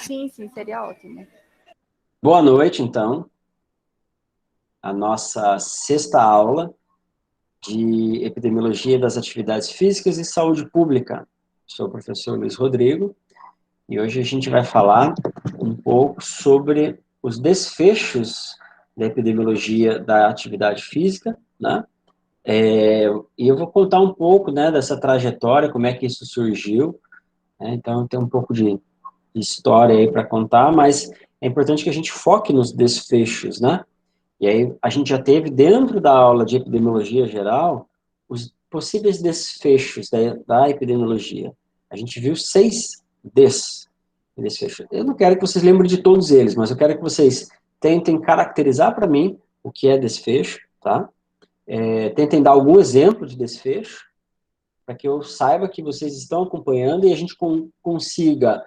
Sim, sim, seria ótimo. Boa noite, então. A nossa sexta aula de Epidemiologia das Atividades Físicas e Saúde Pública. Sou o professor Luiz Rodrigo e hoje a gente vai falar um pouco sobre os desfechos da epidemiologia da atividade física, né? E eu vou contar um pouco, né, dessa trajetória, como é que isso surgiu, né? Então tem um pouco de história aí para contar, mas é importante que a gente foque nos desfechos, né? E aí a gente já teve dentro da aula de epidemiologia geral os possíveis desfechos da epidemiologia. A gente viu 6 desfechos. Eu não quero que vocês lembrem de todos eles, mas eu quero que vocês tentem caracterizar para mim o que é desfecho, tá? Tentem dar algum exemplo de desfecho, para que eu saiba que vocês estão acompanhando e a gente consiga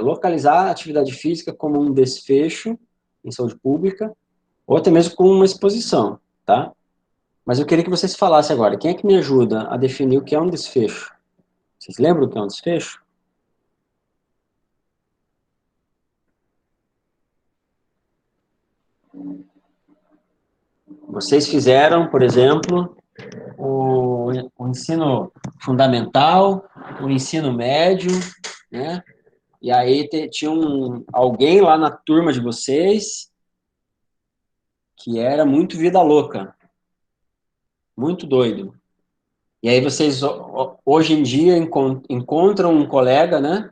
localizar a atividade física como um desfecho em saúde pública, ou até mesmo com uma exposição, tá? Mas eu queria que vocês falassem agora, quem é que me ajuda a definir o que é um desfecho? Vocês lembram o que é um desfecho? Vocês fizeram, por exemplo, o ensino fundamental, o ensino médio, né? E aí tinha alguém lá na turma de vocês que era muito vida louca, muito doido. E aí vocês, hoje em dia, encontram um colega, né,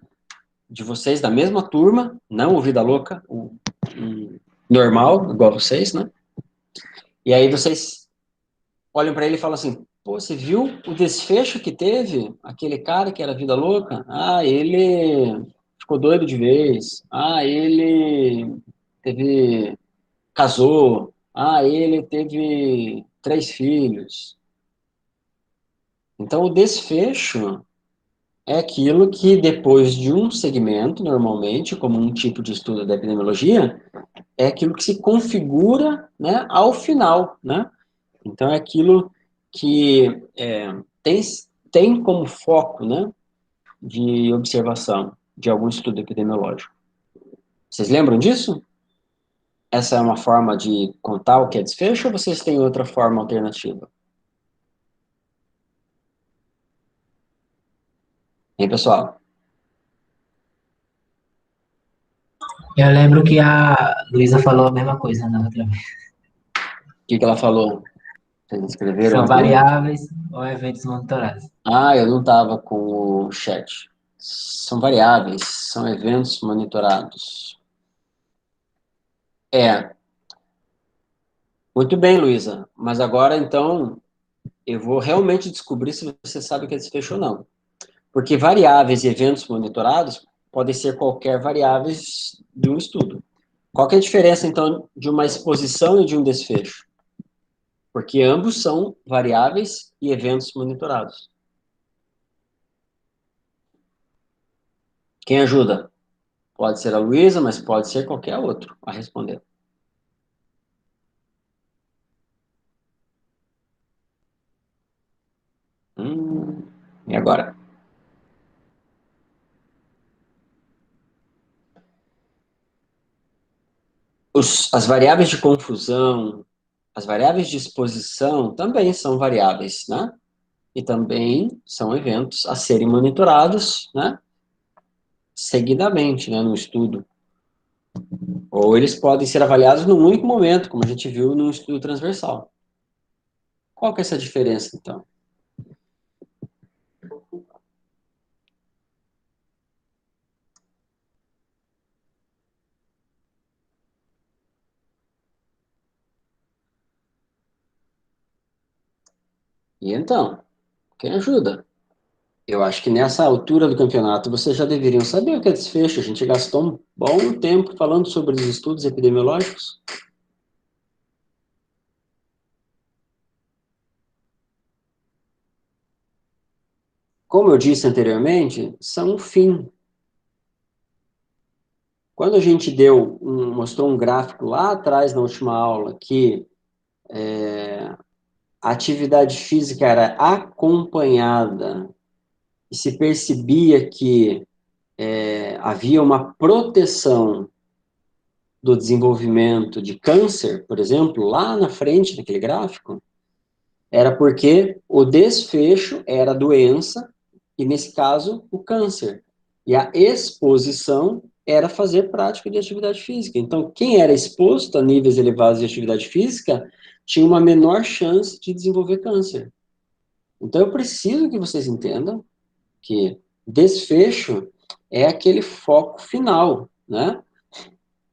de vocês da mesma turma, não o vida louca, o normal, igual vocês, né? E aí vocês olham para ele e falam assim, pô, você viu o desfecho que teve aquele cara que era vida louca? Ah, ele ficou doido de vez. Ah, ele casou. Ah, ele teve 3 filhos. Então, o desfecho é aquilo que, depois de um segmento, normalmente, como um tipo de estudo da epidemiologia, é aquilo que se configura, né, ao final, né? Então, é aquilo que tem, tem como foco, né, de observação de algum estudo epidemiológico. Vocês lembram disso? Essa é uma forma de contar o que é desfecho ou vocês têm outra forma alternativa? Hein, pessoal? Eu lembro que a Luísa falou a mesma coisa na outra vez. O que ela falou? Vocês escreveram São aí? variáveis ou eventos monitorados. Ah, eu não estava com o chat. São variáveis, são eventos monitorados. É, muito bem, Luísa. Mas agora, então, eu vou realmente descobrir se você sabe o que é desfecho ou não. Porque variáveis e eventos monitorados podem ser qualquer variáveis de um estudo. Qual que é a diferença, então, de uma exposição e de um desfecho? Porque ambos são variáveis e eventos monitorados. Quem ajuda? Pode ser a Luísa, mas pode ser qualquer outro a responder. E agora? As variáveis de confusão, as variáveis de exposição também são variáveis, né? E também são eventos a serem monitorados, né? Seguidamente, né? No estudo. Ou eles podem ser avaliados num único momento, como a gente viu no estudo transversal. Qual que é essa diferença, então? E então, quem ajuda? Eu acho que nessa altura do campeonato vocês já deveriam saber o que é desfecho. A gente gastou um bom tempo falando sobre os estudos epidemiológicos. Como eu disse anteriormente, são um fim. Quando a gente mostrou um gráfico lá atrás na última aula que a atividade física era acompanhada e se percebia que havia uma proteção do desenvolvimento de câncer, por exemplo, lá na frente naquele gráfico, era porque o desfecho era a doença, e nesse caso, o câncer. E a exposição era fazer prática de atividade física. Então, quem era exposto a níveis elevados de atividade física tinha uma menor chance de desenvolver câncer. Então, eu preciso que vocês entendam que desfecho é aquele foco final, né?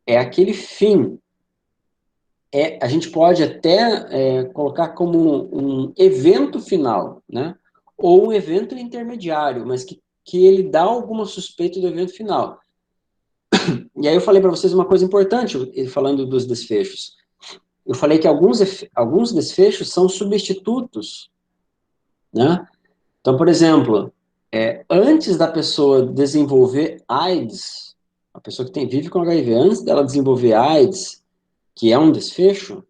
É aquele fim. A gente pode até colocar como um evento final, né? Ou um evento intermediário, mas que ele dá alguma suspeita do evento final. E aí eu falei para vocês uma coisa importante, falando dos desfechos. Eu falei que alguns desfechos são substitutos, né? Então, por exemplo, antes da pessoa desenvolver AIDS, a pessoa que vive com HIV, antes dela desenvolver AIDS, que é um desfecho,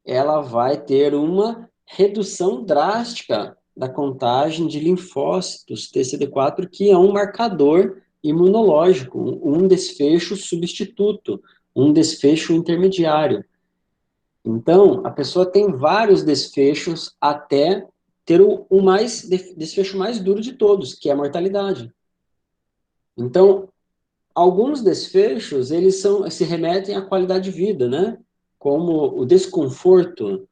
ela vai ter uma redução drástica da contagem de linfócitos TCD4, que é um marcador imunológico, um desfecho substituto, um desfecho intermediário. Então, a pessoa tem vários desfechos até ter o desfecho mais duro de todos, que é a mortalidade. Então, alguns desfechos, eles se remetem à qualidade de vida, né? Como o desconforto.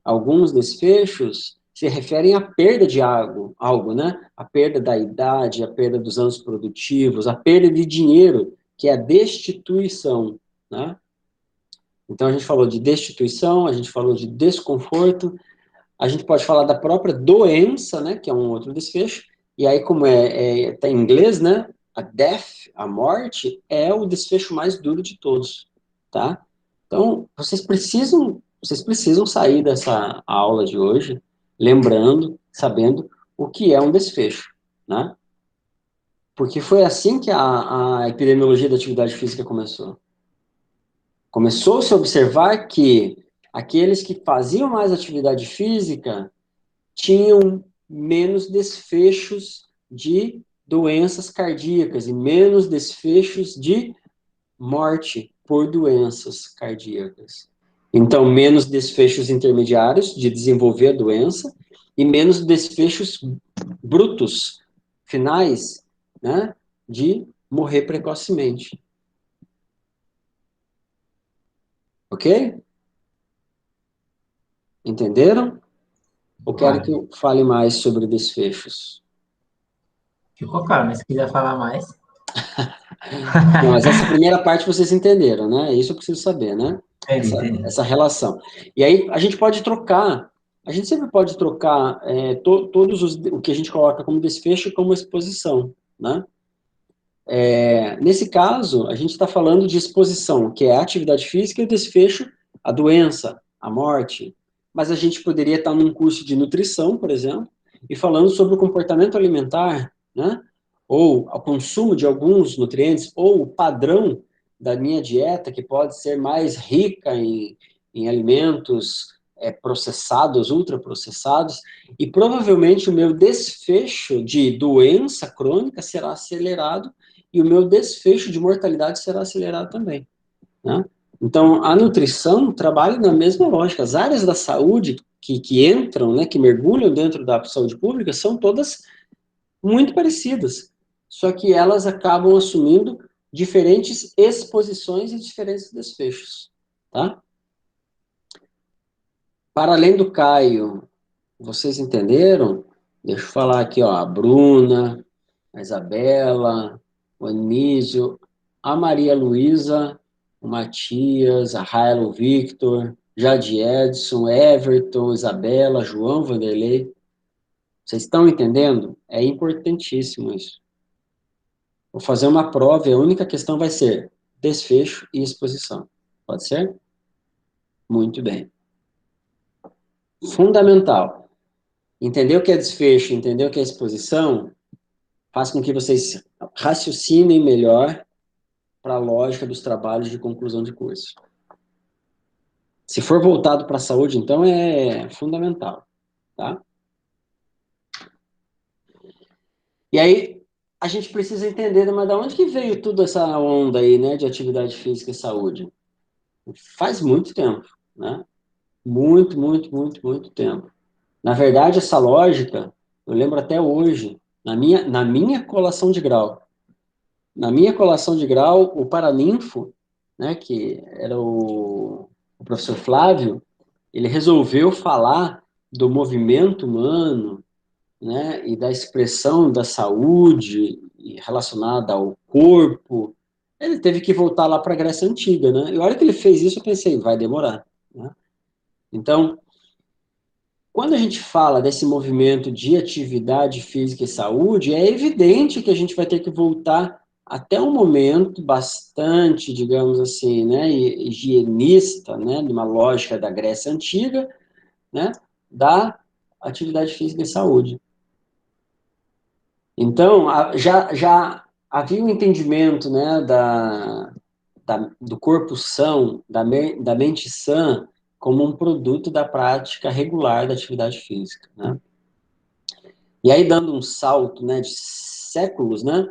Alguns desfechos se referem à perda de algo, né? A perda da idade, a perda dos anos produtivos, a perda de dinheiro, que é a destituição, né? Então, a gente falou de destituição, a gente falou de desconforto, a gente pode falar da própria doença, né? Que é um outro desfecho. E aí, como tá em inglês, né? A death, a morte, é o desfecho mais duro de todos, tá? Então, vocês precisam sair dessa aula de hoje lembrando, sabendo o que é um desfecho, né? Porque foi assim que a epidemiologia da atividade física começou. Começou-se a observar que aqueles que faziam mais atividade física tinham menos desfechos de doenças cardíacas e menos desfechos de morte por doenças cardíacas. Então, menos desfechos intermediários de desenvolver a doença e menos desfechos brutos, finais, né, de morrer precocemente. Ok? Entenderam? Ou querem que Claro. eu fale mais sobre desfechos? Ficou claro, mas se quiser falar mais. Não, mas essa primeira parte vocês entenderam, né? Isso eu preciso saber, né? Entendi, entendi. Essa relação. E aí a gente pode trocar, a gente sempre pode trocar todos o que a gente coloca como desfecho como exposição, né? Nesse caso, a gente está falando de exposição, que é a atividade física e o desfecho, a doença, a morte. Mas a gente poderia estar num curso de nutrição, por exemplo, e falando sobre o comportamento alimentar, né? Ou o consumo de alguns nutrientes, ou o padrão da minha dieta, que pode ser mais rica em alimentos processados, ultraprocessados, e provavelmente o meu desfecho de doença crônica será acelerado e o meu desfecho de mortalidade será acelerado também, né? Então, a nutrição trabalha na mesma lógica. As áreas da saúde que entram, né, que mergulham dentro da saúde pública, são todas muito parecidas, só que elas acabam assumindo diferentes exposições e diferentes desfechos, tá? Para além do Caio, vocês entenderam? Deixa eu falar aqui, ó, a Bruna, a Isabela, o Anísio, a Maria Luísa, o Matias, a Raila, o Victor, Jade Edson, Everton, Isabela, João Vanderlei. Vocês estão entendendo? É importantíssimo isso. Vou fazer uma prova e a única questão vai ser desfecho e exposição. Pode ser? Muito bem. Fundamental. Entender o que é desfecho, entender o que é exposição, faz com que vocês raciocinem melhor para a lógica dos trabalhos de conclusão de curso. Se for voltado para a saúde, então é fundamental, tá? E aí, a gente precisa entender, mas de onde que veio toda essa onda aí, né, de atividade física e saúde? Faz muito tempo, né? Muito, muito, muito, muito tempo. Na verdade, essa lógica, eu lembro até hoje, na minha colação de grau. Na minha colação de grau, o paraninfo, né, que era o professor Flávio, ele resolveu falar do movimento humano, né, e da expressão da saúde relacionada ao corpo. Ele teve que voltar lá para a Grécia Antiga, né? E a hora que ele fez isso, eu pensei, vai demorar, né? Então, quando a gente fala desse movimento de atividade física e saúde, é evidente que a gente vai ter que voltar até um momento bastante, digamos assim, né, higienista, né, numa lógica da Grécia Antiga, né, da atividade física e saúde. Então, já havia um entendimento, né, do corpo são, da mente sã, como um produto da prática regular da atividade física, né? E aí, dando um salto, né, de séculos, né,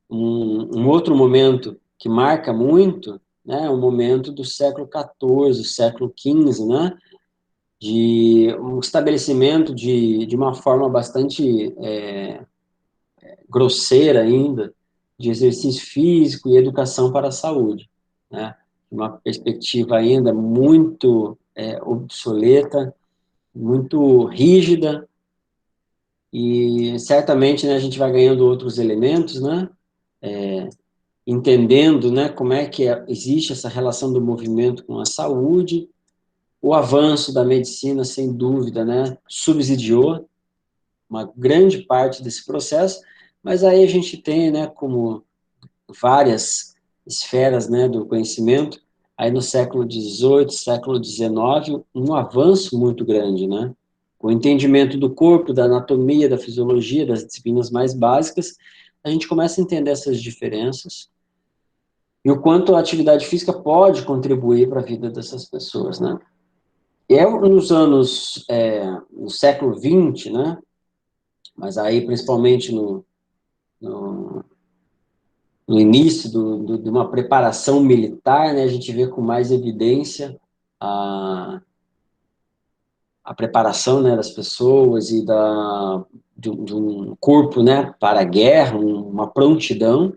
um outro momento que marca muito, né, é o momento do século XIV, século XV, né, de um estabelecimento de uma forma bastante grosseira ainda, de exercício físico e educação para a saúde, né, uma perspectiva ainda muito obsoleta, muito rígida, e certamente, né, a gente vai ganhando outros elementos, né, entendendo, né, como é que existe essa relação do movimento com a saúde. O avanço da medicina, sem dúvida, né, subsidiou uma grande parte desse processo, mas aí a gente tem, né, como várias esferas, né, do conhecimento, aí no século XVIII, século XIX, um avanço muito grande, né? O entendimento do corpo, da anatomia, da fisiologia, das disciplinas mais básicas, a gente começa a entender essas diferenças e o quanto a atividade física pode contribuir para a vida dessas pessoas, né? E é nos anos, no século XX, né? Mas aí principalmente no, no início de uma preparação militar, né, a gente vê com mais evidência a preparação, né, das pessoas e de um corpo, né, para a guerra, uma prontidão.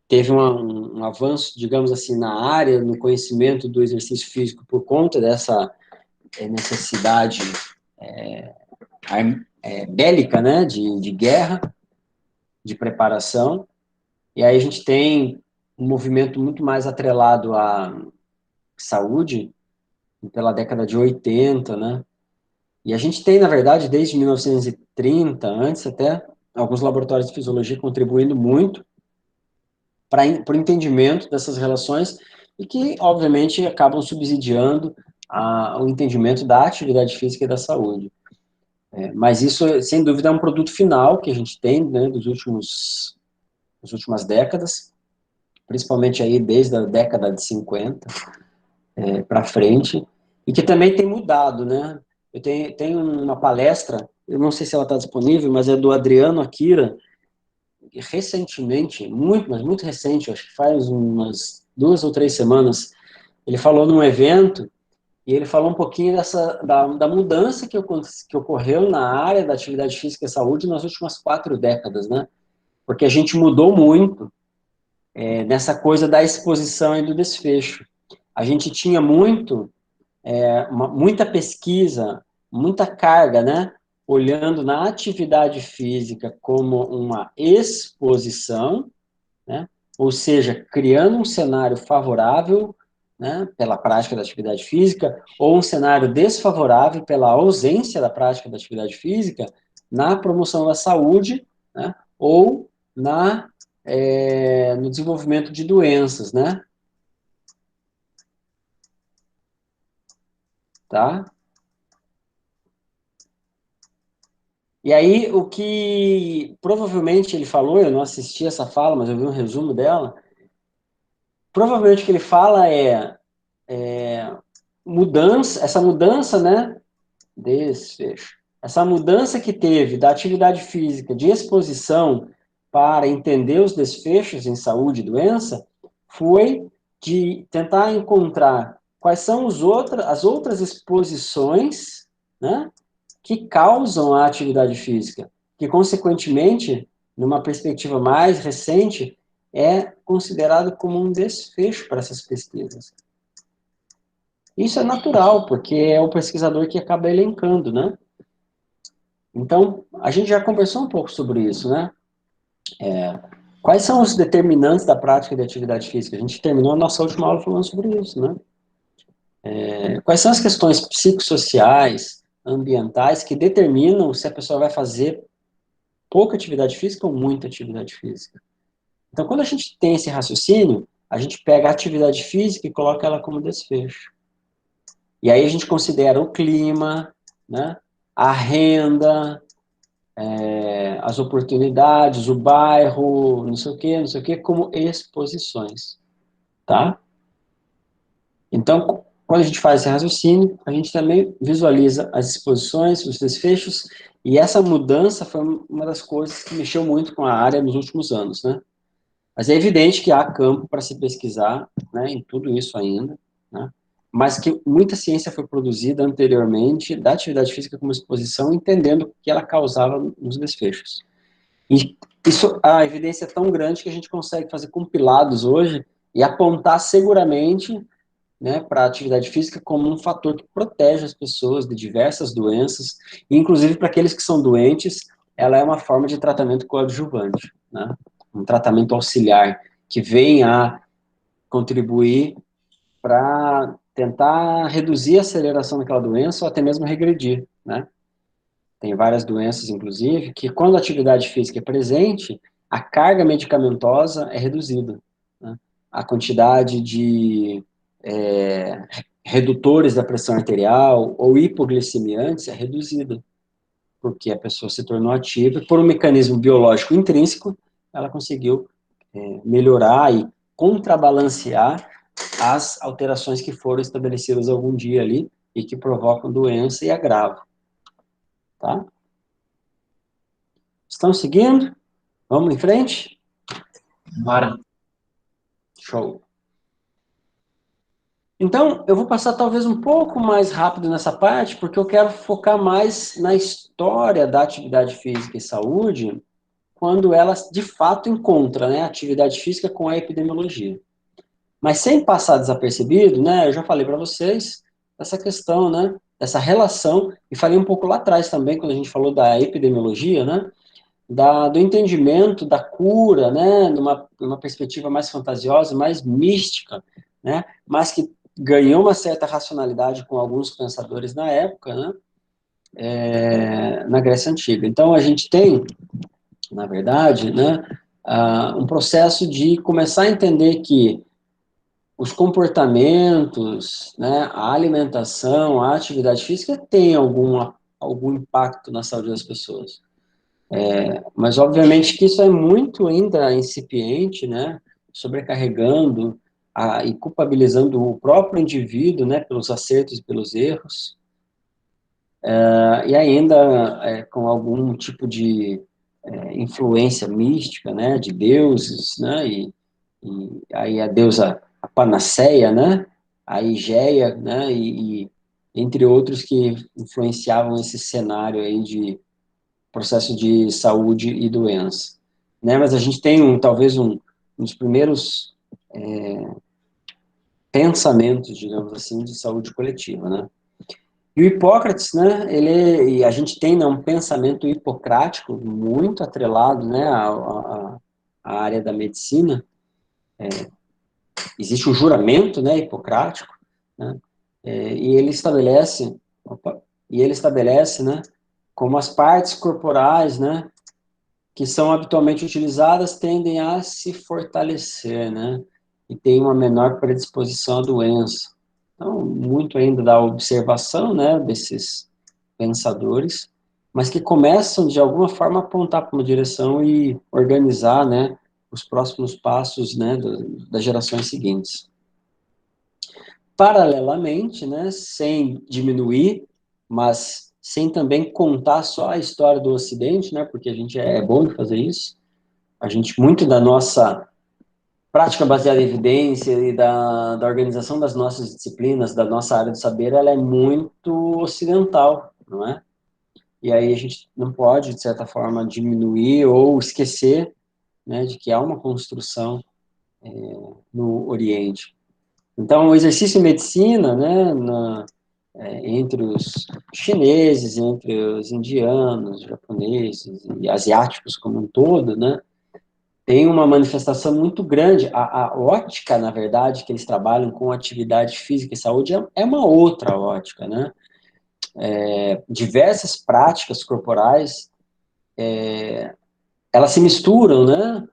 Teve um avanço, digamos assim, na área, no conhecimento do exercício físico por conta dessa necessidade bélica, né, de guerra, de preparação. E aí a gente tem um movimento muito mais atrelado à saúde, pela década de 80, né? E a gente tem, na verdade, desde 1930, antes até, alguns laboratórios de fisiologia contribuindo muito para o entendimento dessas relações e que, obviamente, acabam subsidiando o entendimento da atividade física e da saúde. Mas isso, sem dúvida, é um produto final que a gente tem, né, das últimas décadas, principalmente aí desde a década de 50 para frente, e que também tem mudado, né? Eu tenho uma palestra, eu não sei se ela está disponível, mas é do Adriano Akira, recentemente, muito, mas muito recente, acho que faz umas 2 ou 3 semanas, ele falou num evento, e ele falou um pouquinho da mudança que ocorreu na área da atividade física e saúde nas últimas 4 décadas, né? Porque a gente mudou muito nessa coisa da exposição e do desfecho. A gente tinha muita pesquisa, muita carga, né? Olhando na atividade física como uma exposição, né? Ou seja, criando um cenário favorável, né, pela prática da atividade física, ou um cenário desfavorável pela ausência da prática da atividade física na promoção da saúde, né, ou no desenvolvimento de doenças, né? Tá? E aí, o que provavelmente ele falou, eu não assisti essa fala, mas eu vi um resumo dela, provavelmente o que ele fala essa mudança, né, desfecho, essa mudança que teve da atividade física de exposição para entender os desfechos em saúde e doença foi de tentar encontrar quais são as outras exposições, né, que causam a atividade física, que, consequentemente, numa perspectiva mais recente, é considerado como um desfecho para essas pesquisas. Isso é natural, porque é o pesquisador que acaba elencando, né? Então, a gente já conversou um pouco sobre isso, né? Quais são os determinantes da prática de atividade física? A gente terminou a nossa última aula falando sobre isso, né? Quais são as questões psicossociais, ambientais, que determinam se a pessoa vai fazer pouca atividade física ou muita atividade física? Então, quando a gente tem esse raciocínio, a gente pega a atividade física e coloca ela como desfecho. E aí a gente considera o clima, né, a renda, as oportunidades, o bairro, não sei o quê, como exposições, tá? Então, quando a gente faz esse raciocínio, a gente também visualiza as exposições, os desfechos, e essa mudança foi uma das coisas que mexeu muito com a área nos últimos anos, né? Mas é evidente que há campo para se pesquisar, né, em tudo isso ainda, né? Mas que muita ciência foi produzida anteriormente da atividade física como exposição, entendendo o que ela causava nos desfechos. E isso, a evidência é tão grande que a gente consegue fazer compilados hoje e apontar seguramente, né, para a atividade física como um fator que protege as pessoas de diversas doenças, e inclusive para aqueles que são doentes, ela é uma forma de tratamento coadjuvante, né? Um tratamento auxiliar que vem a contribuir para tentar reduzir a aceleração daquela doença ou até mesmo regredir, né? Tem várias doenças, inclusive, que quando a atividade física é presente, a carga medicamentosa é reduzida, né? A quantidade de redutores da pressão arterial ou hipoglicemiantes é reduzida, porque a pessoa se tornou ativa e por um mecanismo biológico intrínseco, ela conseguiu melhorar e contrabalancear as alterações que foram estabelecidas algum dia ali e que provocam doença e agravo, tá? Estão seguindo? Vamos em frente? Bora. Show. Então, eu vou passar talvez um pouco mais rápido nessa parte, porque eu quero focar mais na história da atividade física e saúde, quando ela de fato encontra, né, a atividade física com a epidemiologia. Mas sem passar desapercebido, né, eu já falei para vocês essa questão, né, dessa relação, e falei um pouco lá atrás também, quando a gente falou da epidemiologia, né, do entendimento da cura, né, numa perspectiva mais fantasiosa, mais mística, né, mas que ganhou uma certa racionalidade com alguns pensadores na época, né, na Grécia Antiga. Então, a gente tem, na verdade, né, um processo de começar a entender que os comportamentos, né, a alimentação, a atividade física tem algum impacto na saúde das pessoas. Mas, obviamente, que isso é muito ainda incipiente, né, sobrecarregando e culpabilizando o próprio indivíduo, né, pelos acertos e pelos erros, e ainda com algum tipo de influência mística, né, de deuses, né, e aí a deusa, a Panaceia, né, a Higeia, né, e entre outros que influenciavam esse cenário aí de processo de saúde e doença, né, mas a gente tem talvez um dos primeiros pensamentos, digamos assim, de saúde coletiva, né. E o Hipócrates, né, e a gente tem, né, um pensamento hipocrático muito atrelado, né, à área da medicina. Existe o juramento, né, hipocrático, né, e ele estabelece, né, como as partes corporais, né, que são habitualmente utilizadas tendem a se fortalecer, né, e tem uma menor predisposição à doença. Então, muito ainda da observação, né, desses pensadores, mas que começam, de alguma forma, a apontar para uma direção e organizar, né, os próximos passos, né, das gerações seguintes. Paralelamente, né, sem diminuir, mas sem também contar só a história do Ocidente, né, porque a gente é bom em fazer isso, a gente, muito da nossa prática baseada em evidência e da organização das nossas disciplinas, da nossa área de saber, ela é muito ocidental, não é? E aí a gente não pode, de certa forma, diminuir ou esquecer, né, de que há uma construção no Oriente. Então, o exercício em medicina, né, entre os chineses, entre os indianos, japoneses e asiáticos como um todo, né, tem uma manifestação muito grande. A ótica, na verdade, que eles trabalham com atividade física e saúde é uma outra ótica, né? Diversas práticas corporais, elas se misturam, né?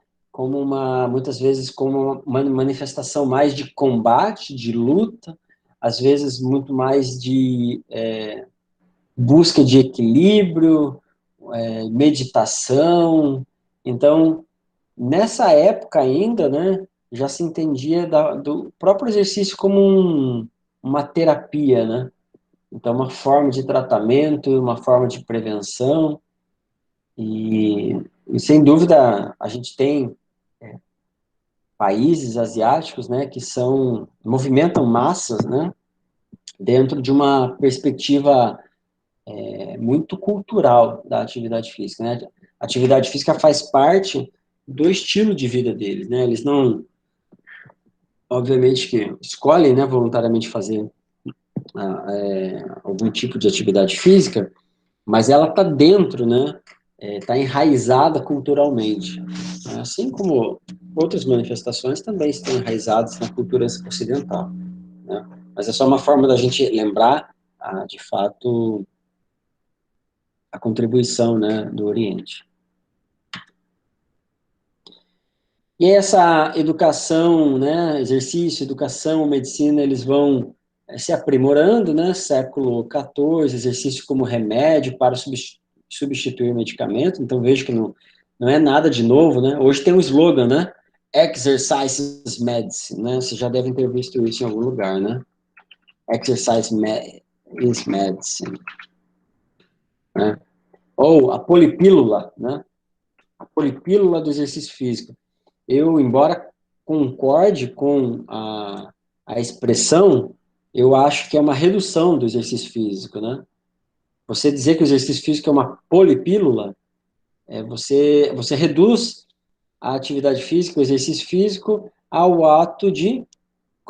Muitas vezes como uma manifestação mais de combate, de luta, às vezes muito mais de busca de equilíbrio, meditação. Então, nessa época ainda, né, já se entendia do próprio exercício como uma terapia, né? Então, uma forma de tratamento, uma forma de prevenção, e sem dúvida a gente tem países asiáticos, né, que movimentam massas, né, dentro de uma perspectiva muito cultural da atividade física, né? A atividade física faz parte do estilo de vida deles, né? Eles não, obviamente que escolhem, né, voluntariamente fazer algum tipo de atividade física, mas ela está dentro, né, está enraizada culturalmente. Assim como outras manifestações também estão enraizadas na cultura ocidental, né? Mas é só uma forma da gente lembrar, de fato, a contribuição, né, do Oriente. E essa educação, né, exercício, educação, medicina, eles vão se aprimorando, né, século XIV, exercício como remédio para substituir medicamento, então vejo que não é nada de novo, né, hoje tem um slogan, né, Exercise is Medicine, né, vocês já devem ter visto isso em algum lugar, né, Exercise is Medicine, né, ou a polipílula, né, a polipílula do exercício físico. Eu, embora concorde com a expressão, eu acho que é uma redução do exercício físico, né? Você dizer que o exercício físico é uma polipílula, você reduz a atividade física, o exercício físico, ao ato de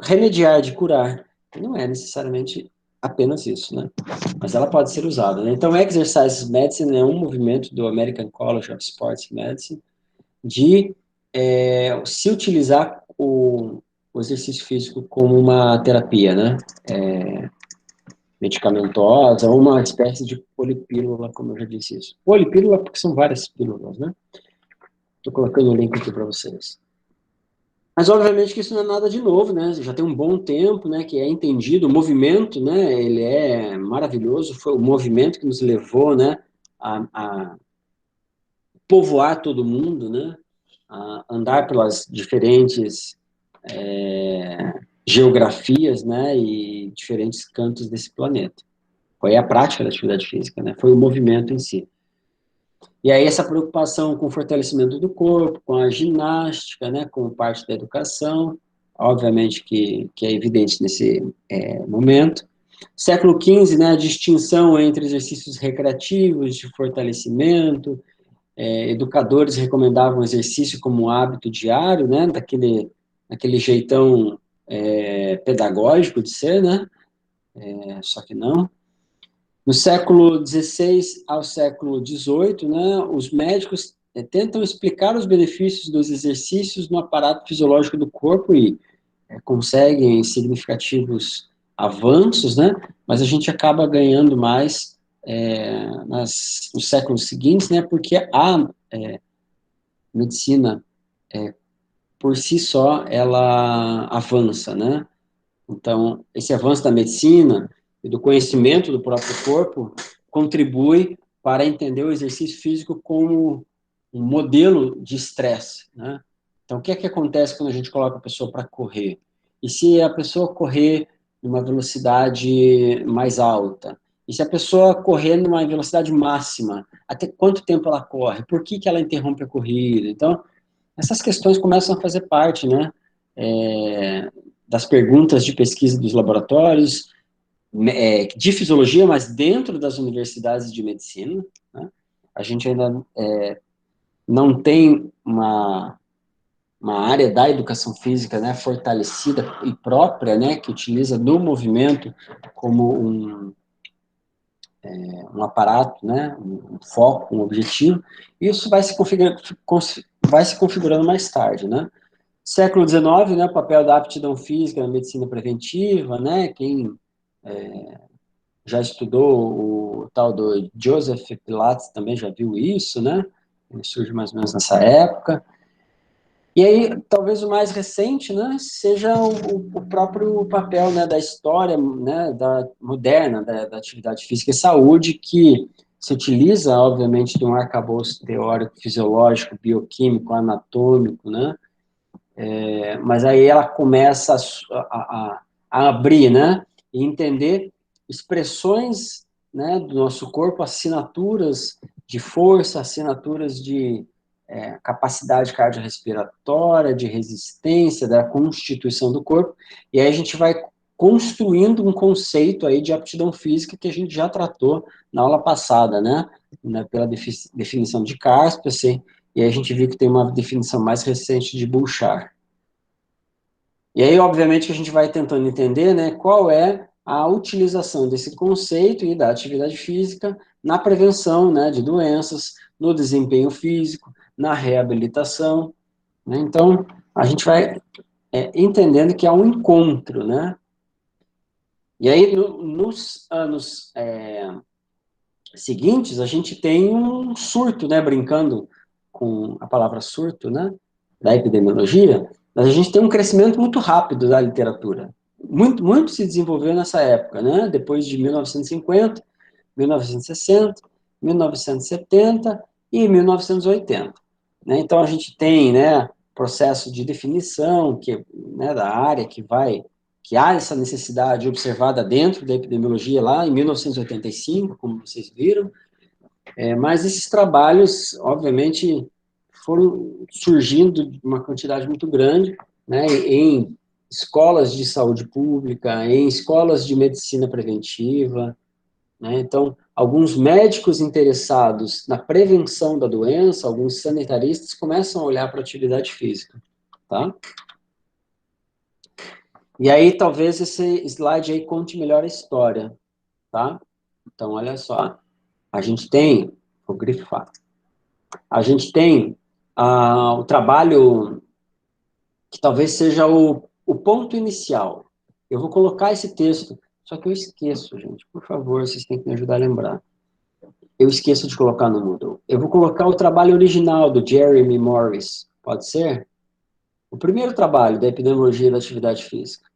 remediar, de curar. E não é necessariamente apenas isso, né? Mas ela pode ser usada, né? Então, Exercise Medicine é um movimento do American College of Sports Medicine de se utilizar o exercício físico como uma terapia, né? Medicamentosa, ou uma espécie de polipílula, como eu já disse isso. Polipílula porque são várias pílulas, né? Estou colocando o link aqui para vocês. Mas, obviamente, que isso não é nada de novo, né? Já tem um bom tempo, né, que é entendido. O movimento, né, ele é maravilhoso. Foi o movimento que nos levou, né, a povoar todo mundo, né? A andar pelas diferentes geografias, né, e diferentes cantos desse planeta. Foi a prática da atividade física, né? Foi o movimento em si. E aí essa preocupação com o fortalecimento do corpo, com a ginástica, né, com parte da educação, obviamente que é evidente nesse momento. Século XV, né, a distinção entre exercícios recreativos, de fortalecimento, educadores recomendavam o exercício como um hábito diário, né, daquele jeitão pedagógico de ser, né, só que não. No século XVI ao século XVIII, né, os médicos tentam explicar os benefícios dos exercícios no aparato fisiológico do corpo e conseguem significativos avanços, né, mas a gente acaba ganhando mais nos séculos seguintes, né, porque a medicina, por si só, ela avança, né? Então, esse avanço da medicina e do conhecimento do próprio corpo contribui para entender o exercício físico como um modelo de estresse, né? Então, o que é que acontece quando a gente coloca a pessoa para correr? E se a pessoa correr numa velocidade mais alta? E se a pessoa correr numa velocidade máxima? Até quanto tempo ela corre? Por que ela interrompe a corrida? Então, essas questões começam a fazer parte, né, das perguntas de pesquisa dos laboratórios, de fisiologia, mas dentro das universidades de medicina, né? A gente ainda não tem uma área da educação física, né, fortalecida e própria, né, que utiliza do movimento como um aparato, né, um foco, um objetivo. Isso vai se configurando mais tarde, né. Século XIX, né, o papel da aptidão física na medicina preventiva, né, quem já estudou o tal do Joseph Pilates também já viu isso, né, ele surge mais ou menos nessa época. E aí, talvez o mais recente, né, seja o próprio papel, né, da história, né, moderna da atividade física e saúde, que se utiliza, obviamente, de um arcabouço teórico, fisiológico, bioquímico, anatômico, né, mas aí ela começa a abrir, né, e entender expressões, né, do nosso corpo, assinaturas de força, assinaturas de capacidade cardiorrespiratória, de resistência, da constituição do corpo, e aí a gente vai construindo um conceito aí de aptidão física que a gente já tratou na aula passada, né, pela definição de Kaspersky, e aí a gente viu que tem uma definição mais recente de Bouchard. E aí, obviamente, que a gente vai tentando entender, né, qual é a utilização desse conceito e da atividade física na prevenção, né, de doenças, no desempenho físico, na reabilitação, né? Então, a gente vai entendendo que há um encontro, né? E aí, nos anos seguintes, a gente tem um surto, né, brincando com a palavra surto, né, da epidemiologia, mas a gente tem um crescimento muito rápido da literatura. Muito se desenvolveu nessa época, né, depois de 1950, 1960, 1970 e 1980. Né? Então, a gente tem, né, processo de definição né, da área que há essa necessidade observada dentro da epidemiologia lá em 1985, como vocês viram, mas esses trabalhos, obviamente, foram surgindo de uma quantidade muito grande, né, em escolas de saúde pública, em escolas de medicina preventiva, né, então, alguns médicos interessados na prevenção da doença, alguns sanitaristas, começam a olhar para a atividade física, tá? E aí, talvez esse slide aí conte melhor a história, tá? Então, olha só, a gente tem, vou grifar, a gente tem o trabalho que talvez seja o ponto inicial. Eu vou colocar esse texto, só que eu esqueço, gente, por favor, vocês têm que me ajudar a lembrar. Eu esqueço de colocar no Moodle. Eu vou colocar o trabalho original do Jeremy Morris, pode ser? O primeiro trabalho da epidemiologia da atividade física.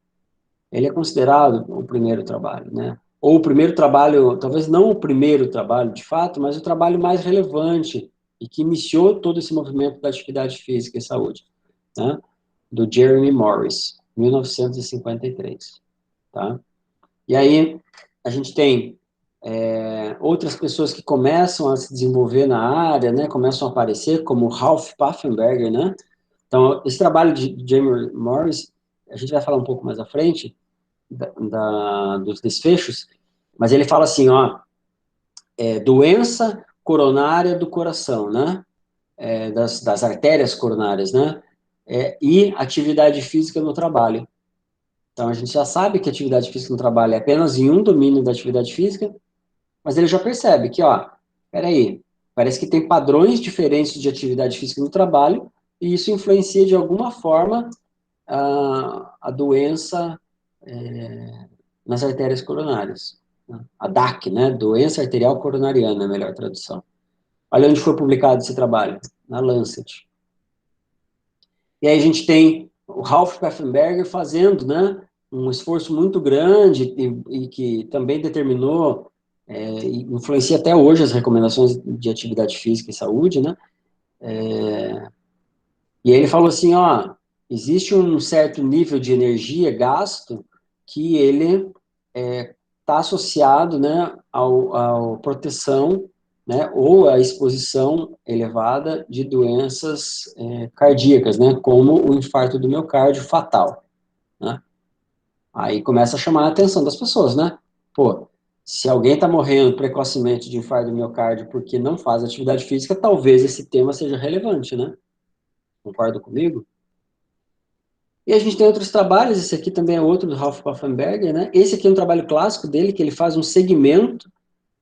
Ele é considerado o primeiro trabalho, né? Ou o primeiro trabalho, talvez não o primeiro trabalho de fato, mas o trabalho mais relevante e que iniciou todo esse movimento da atividade física e saúde, né? Do Jeremy Morris, 1953, tá? E aí, a gente tem outras pessoas que começam a se desenvolver na área, né, começam a aparecer, como Ralph Pfaffenberger, né? Então, esse trabalho de Jeremy Morris, a gente vai falar um pouco mais à frente dos desfechos, mas ele fala assim, ó, doença coronária do coração, né? Das artérias coronárias, né? E atividade física no trabalho. Então, a gente já sabe que atividade física no trabalho é apenas em um domínio da atividade física, mas ele já percebe que, ó, peraí, parece que tem padrões diferentes de atividade física no trabalho, e isso influencia de alguma forma a doença nas artérias coronárias. A DAC, né? Doença arterial coronariana, é a melhor tradução. Olha onde foi publicado esse trabalho, na Lancet. E aí a gente tem o Ralph Pfaffenberger fazendo, né, um esforço muito grande e que também determinou e influencia até hoje as recomendações de atividade física e saúde, né? E aí ele falou assim, ó, existe um certo nível de energia gasto que ele está associado, né, ao proteção né, ou a exposição elevada de doenças cardíacas, né, como o infarto do miocárdio fatal, né? Aí começa a chamar a atenção das pessoas, né? Pô, se alguém está morrendo precocemente de infarto do miocárdio porque não faz atividade física, talvez esse tema seja relevante, né? Concorda comigo? E a gente tem outros trabalhos, esse aqui também é outro do Ralph Paffenberger, né? Esse aqui é um trabalho clássico dele, que ele faz um segmento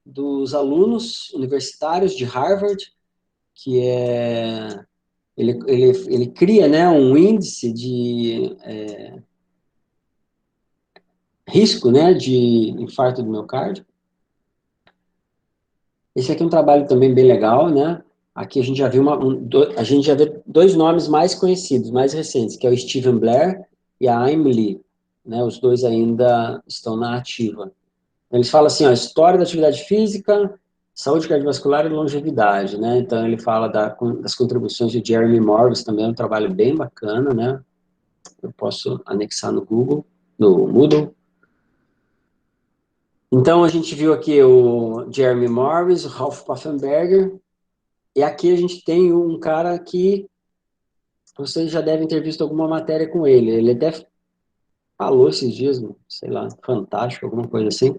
dos alunos universitários de Harvard, que é... Ele cria, né, um índice de risco, né, de infarto do miocárdio. Esse aqui é um trabalho também bem legal, né? Aqui a gente já viu a gente já vê dois nomes mais conhecidos, mais recentes, que é o Stephen Blair e a Amy Lee, né? Os dois ainda estão na ativa. Eles falam assim, ó, história da atividade física, saúde cardiovascular e longevidade, né? Então ele fala das contribuições de Jeremy Morris, também é um trabalho bem bacana, né? Eu posso anexar no Google, no Moodle. Então a gente viu aqui o Jeremy Morris, o Ralph Paffenberger, e aqui a gente tem um cara que vocês já devem ter visto alguma matéria com ele. Ele até falou esses dias, sei lá, fantástico, alguma coisa assim,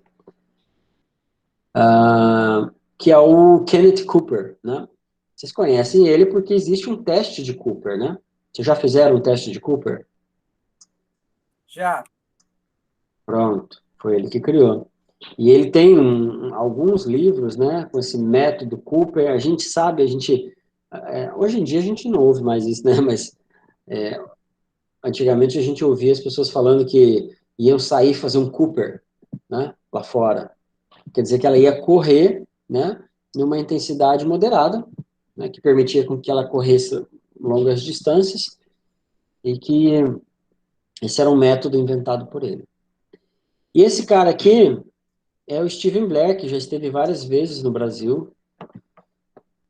que é o Kenneth Cooper, né? Vocês conhecem ele porque existe um teste de Cooper, né? Vocês já fizeram um teste de Cooper? Já. Pronto, foi ele que criou. E ele tem alguns livros, né, com esse método Cooper. A gente sabe, hoje em dia a gente não ouve mais isso, né? Mas antigamente a gente ouvia as pessoas falando que iam sair fazer um Cooper, né, lá fora. Quer dizer que ela ia correr, né, numa intensidade moderada, né, que permitia com que ela corresse longas distâncias e que esse era um método inventado por ele. E esse cara aqui é o Stephen Blair, que já esteve várias vezes no Brasil,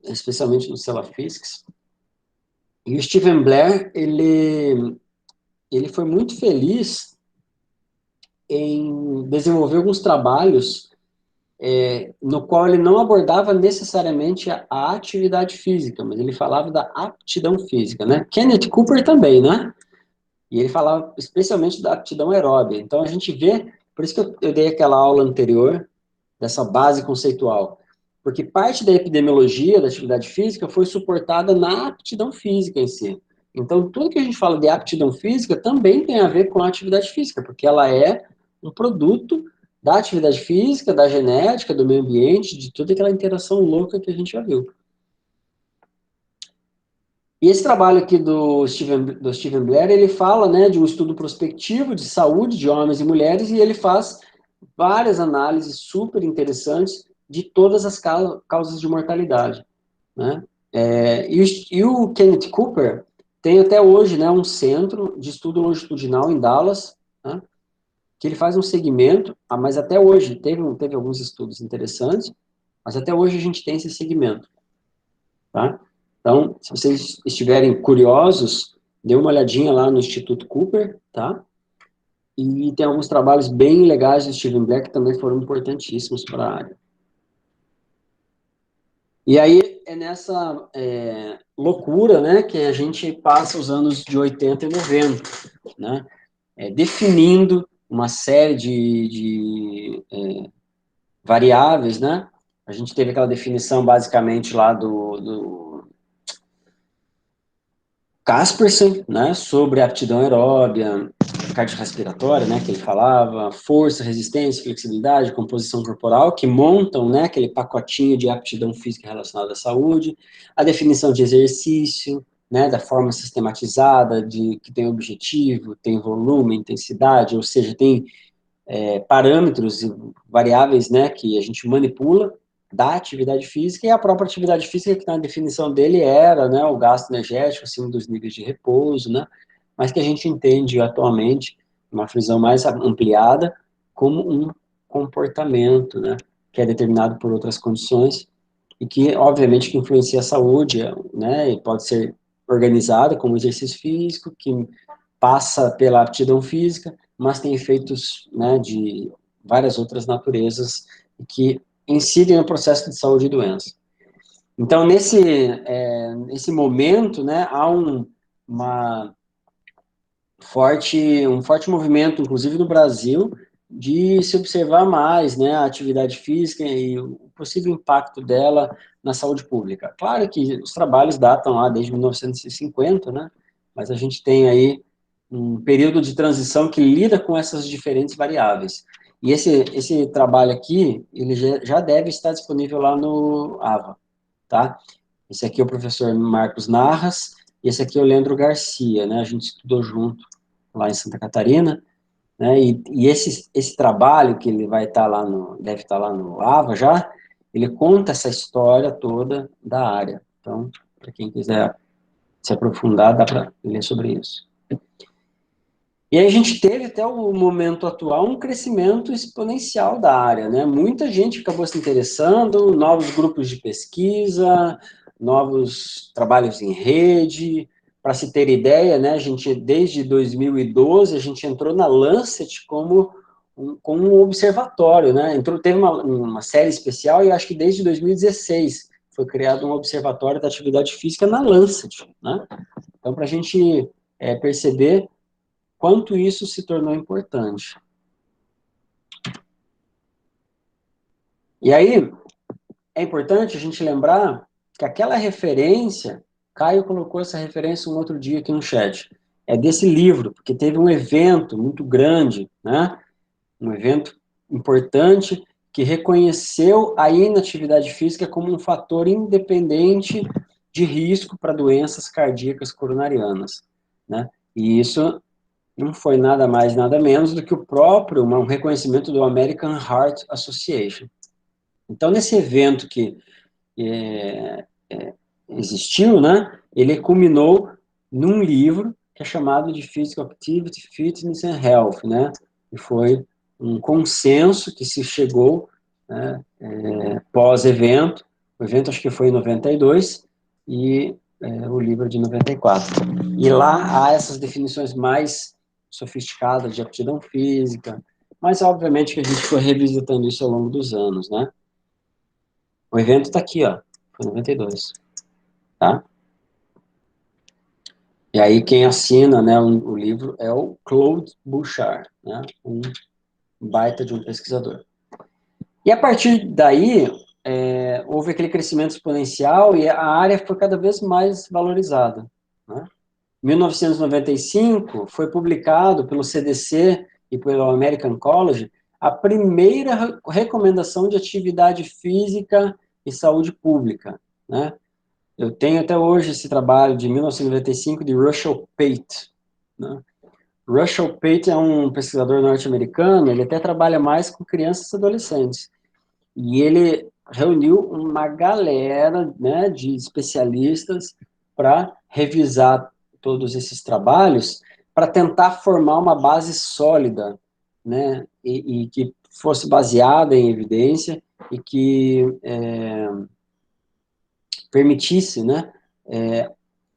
especialmente no Cella Physics. E o Stephen Blair, ele foi muito feliz em desenvolver alguns trabalhos no qual ele não abordava necessariamente a atividade física, mas ele falava da aptidão física, né? Kenneth Cooper também, né? E ele falava especialmente da aptidão aeróbia. Então a gente vê, por isso que eu dei aquela aula anterior, dessa base conceitual, porque parte da epidemiologia da atividade física foi suportada na aptidão física em si. Então, tudo que a gente fala de aptidão física também tem a ver com a atividade física, porque ela é um produto da atividade física, da genética, do meio ambiente, de toda aquela interação louca que a gente já viu. E esse trabalho aqui do Stephen Blair, ele fala, né, de um estudo prospectivo de saúde de homens e mulheres, e ele faz várias análises super interessantes de todas as causas de mortalidade, né? E o Kenneth Cooper tem até hoje, né, um centro de estudo longitudinal em Dallas, né, que ele faz um segmento, mas até hoje teve alguns estudos interessantes, mas até hoje a gente tem esse segmento, tá? Então, se vocês estiverem curiosos, dê uma olhadinha lá no Instituto Cooper, tá? E tem alguns trabalhos bem legais do Stephen Blair que também foram importantíssimos para a área. E aí é nessa loucura, né, que a gente passa os anos de 80 e 90, né, definindo uma série de variáveis, né. A gente teve aquela definição basicamente lá do Kaspersen, né, sobre aptidão aeróbia, cardiorrespiratória, né, que ele falava, força, resistência, flexibilidade, composição corporal, que montam, né, aquele pacotinho de aptidão física relacionada à saúde, a definição de exercício, né, da forma sistematizada, que tem objetivo, tem volume, intensidade, ou seja, tem parâmetros e variáveis, né, que a gente manipula da atividade física, e a própria atividade física, que na definição dele era, né, o gasto energético acima dos níveis de repouso, né, mas que a gente entende atualmente, uma visão mais ampliada, como um comportamento, né, que é determinado por outras condições, e que, obviamente, que influencia a saúde, né, e pode ser organizada como exercício físico, que passa pela aptidão física, mas tem efeitos, né, de várias outras naturezas que incidem no processo de saúde e doença. Então, nesse momento, né, há uma um forte movimento, inclusive no Brasil, de se observar mais, né, a atividade física e o possível impacto dela na saúde pública. Claro que os trabalhos datam lá desde 1950, né, mas a gente tem aí um período de transição que lida com essas diferentes variáveis. E esse trabalho aqui, ele já deve estar disponível lá no AVA, tá? Esse aqui é o professor Marcos Narras, e esse aqui é o Leandro Garcia, né? A gente estudou junto lá em Santa Catarina, né? E esse trabalho que ele vai estar lá deve estar lá no AVA já, ele conta essa história toda da área. Então, para quem quiser se aprofundar, dá para ler sobre isso. E aí a gente teve até o momento atual um crescimento exponencial da área, né? Muita gente acabou se interessando, novos grupos de pesquisa, novos trabalhos em rede. Para se ter ideia, né, a gente, desde 2012, a gente entrou na Lancet como um observatório, né? Teve uma série especial e acho que desde 2016 foi criado um observatório da atividade física na Lancet, né? Então, para a gente perceber quanto isso se tornou importante. E aí, é importante a gente lembrar que aquela referência, Caio colocou essa referência um outro dia aqui no chat, é desse livro, porque teve um evento muito grande, né? Um evento importante que reconheceu a inatividade física como um fator independente de risco para doenças cardíacas coronarianas, né? E isso não foi nada mais, nada menos do que o próprio um reconhecimento do American Heart Association. Então, nesse evento que existiu, né, ele culminou num livro que é chamado de Physical Activity, Fitness and Health, né, e foi um consenso que se chegou, né, pós-evento, o evento acho que foi em 92, e o livro de 94. E lá há essas definições mais sofisticadas de aptidão física, mas obviamente que a gente foi revisitando isso ao longo dos anos, né? O evento está aqui, ó, foi 92, tá? E aí quem assina, né, o livro é o Claude Bouchard, né, um baita de um pesquisador. E a partir daí, houve aquele crescimento exponencial e a área foi cada vez mais valorizada, né? Em 1995, foi publicado pelo CDC e pelo American College a primeira recomendação de atividade física e saúde pública, né? Eu tenho até hoje esse trabalho de 1995 de Russell Pate, né? Russell Pate é um pesquisador norte-americano, ele até trabalha mais com crianças e adolescentes. E ele reuniu uma galera, né, de especialistas para revisar todos esses trabalhos, para tentar formar uma base sólida, né, e que fosse baseada em evidência e que permitisse, né,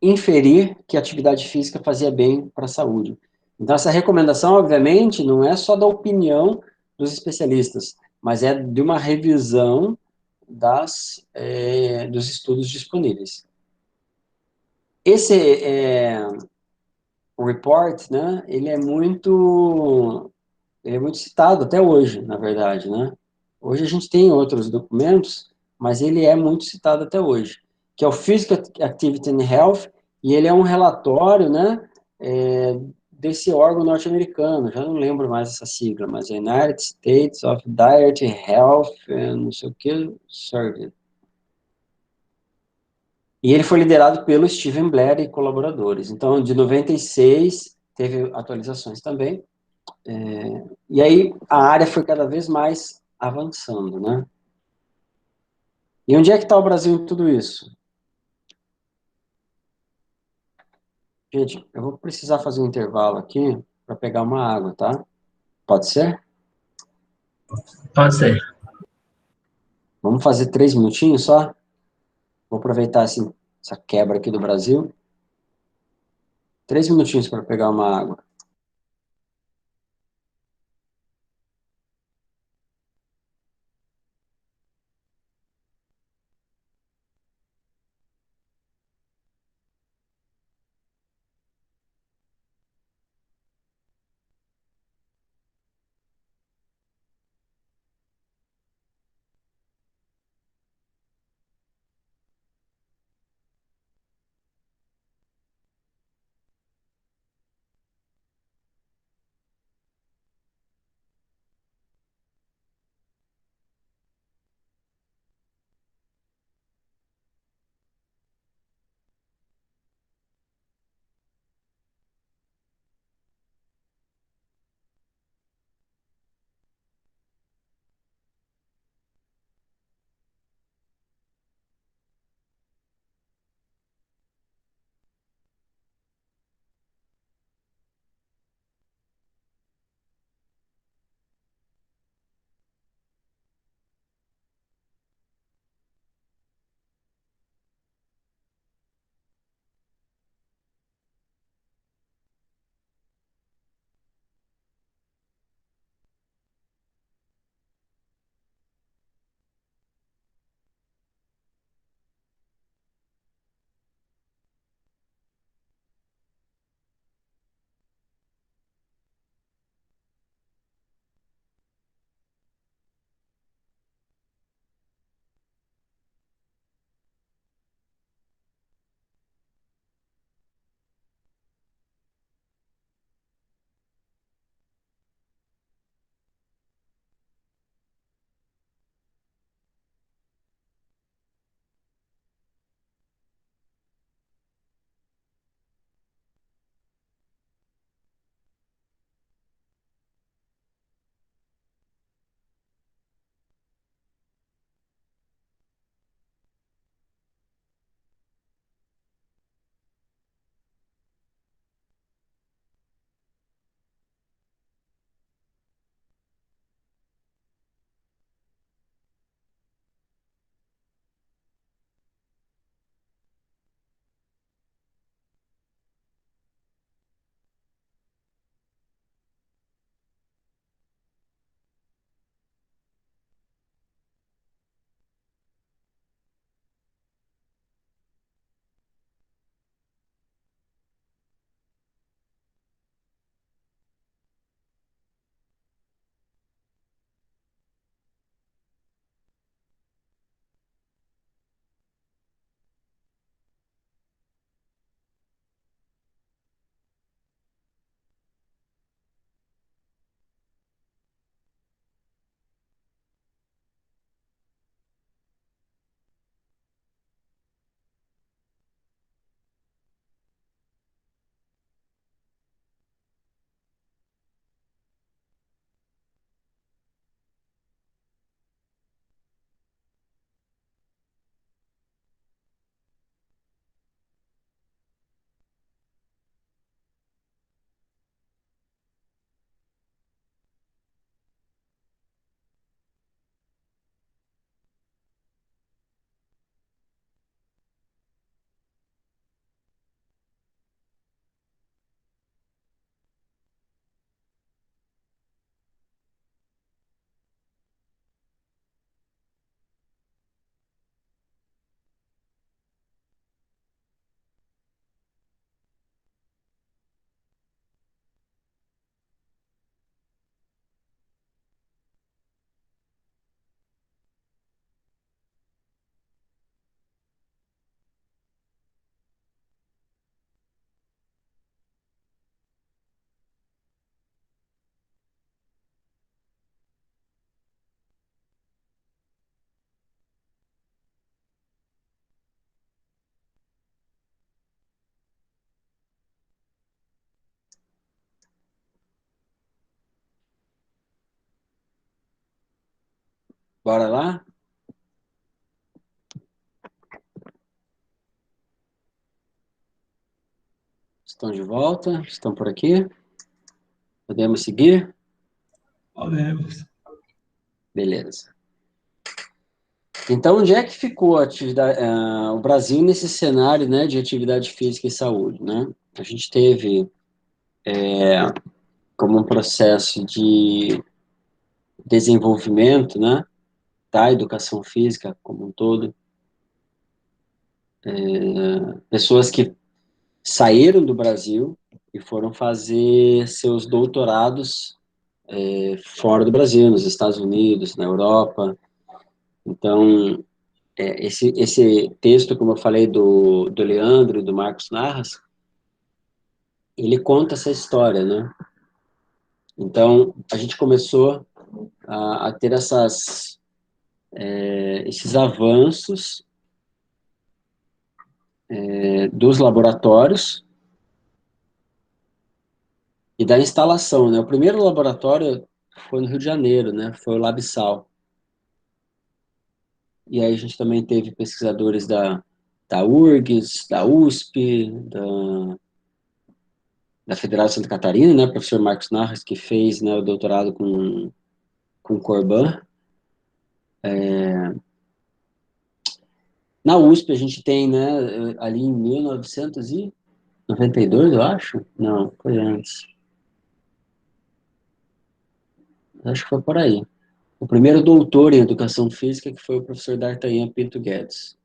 inferir que a atividade física fazia bem para a saúde. Então, essa recomendação, obviamente, não é só da opinião dos especialistas, mas é de uma revisão dos estudos disponíveis. Esse report, né, ele é muito citado até hoje, na verdade, né? Hoje a gente tem outros documentos, mas ele é muito citado até hoje, que é o Physical Activity and Health, e ele é um relatório, né, desse órgão norte-americano, já não lembro mais essa sigla, mas é United States of Diet, Health, não sei o que, Survey. E ele foi liderado pelo Steven Blair e colaboradores. Então, de 96, teve atualizações também. E aí, a área foi cada vez mais avançando, né? E onde é que está o Brasil em tudo isso? Gente, eu vou precisar fazer um intervalo aqui para pegar uma água, tá? Pode ser? Pode ser. Vamos fazer 3 minutinhos só? Vou aproveitar essa quebra aqui do Brasil. 3 minutinhos para pegar uma água. Bora lá? Estão de volta? Estão por aqui? Podemos seguir? Podemos. Beleza. Então, onde é que ficou o Brasil nesse cenário, né, de atividade física e saúde, né? A gente teve como um processo de desenvolvimento, né, da educação física como um todo, pessoas que saíram do Brasil e foram fazer seus doutorados fora do Brasil, nos Estados Unidos, na Europa. Então, esse texto, como eu falei, do Leandro e do Marcos Narras, ele conta essa história, né? Então, a gente começou a ter esses avanços dos laboratórios e da instalação, né? O primeiro laboratório foi no Rio de Janeiro, né? Foi o LabSal. E aí a gente também teve pesquisadores da URGS, da USP, da Federal de Santa Catarina, né? O professor Marcos Narras, que fez, né, o doutorado com Corban. Na USP a gente tem, né, ali em 1992, eu acho? Não, foi antes. Acho que foi por aí. O primeiro doutor em educação física, que foi o professor D'Artagnan Pinto Guedes.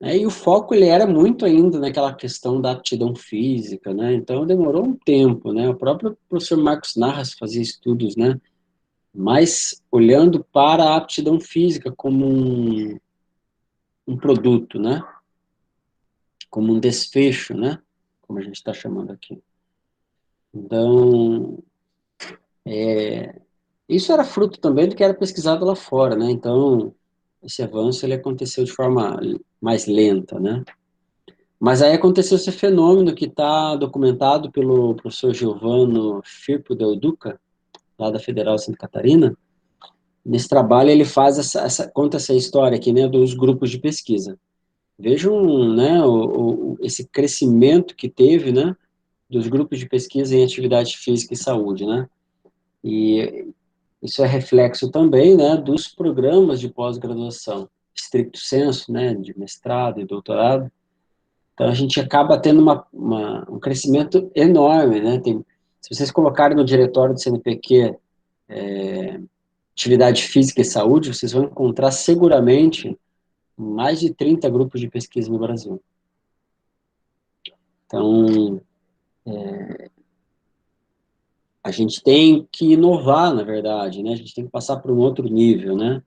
E o foco ele era muito ainda naquela questão da aptidão física, né? Então demorou um tempo, né? O próprio professor Marcos Narras fazia estudos, né? Mas olhando para a aptidão física como um produto, né? Como um desfecho, né? Como a gente está chamando aqui. Então, isso era fruto também do que era pesquisado lá fora, né? Então, esse avanço ele aconteceu de forma mais lenta, né? Mas aí aconteceu esse fenômeno que está documentado pelo professor Giovano Firpo Del Duca, lá da Federal de Santa Catarina. Nesse trabalho ele faz conta essa história aqui, né, dos grupos de pesquisa. Vejam, né, esse crescimento que teve, né, dos grupos de pesquisa em atividade física e saúde, né? E isso é reflexo também, né, dos programas de pós-graduação, stricto sensu, né, de mestrado e doutorado. Então, a gente acaba tendo um crescimento enorme, né? Se vocês colocarem no diretório do CNPq atividade física e saúde, vocês vão encontrar seguramente mais de 30 grupos de pesquisa no Brasil. Então, a gente tem que inovar, na verdade, né? A gente tem que passar para um outro nível, né?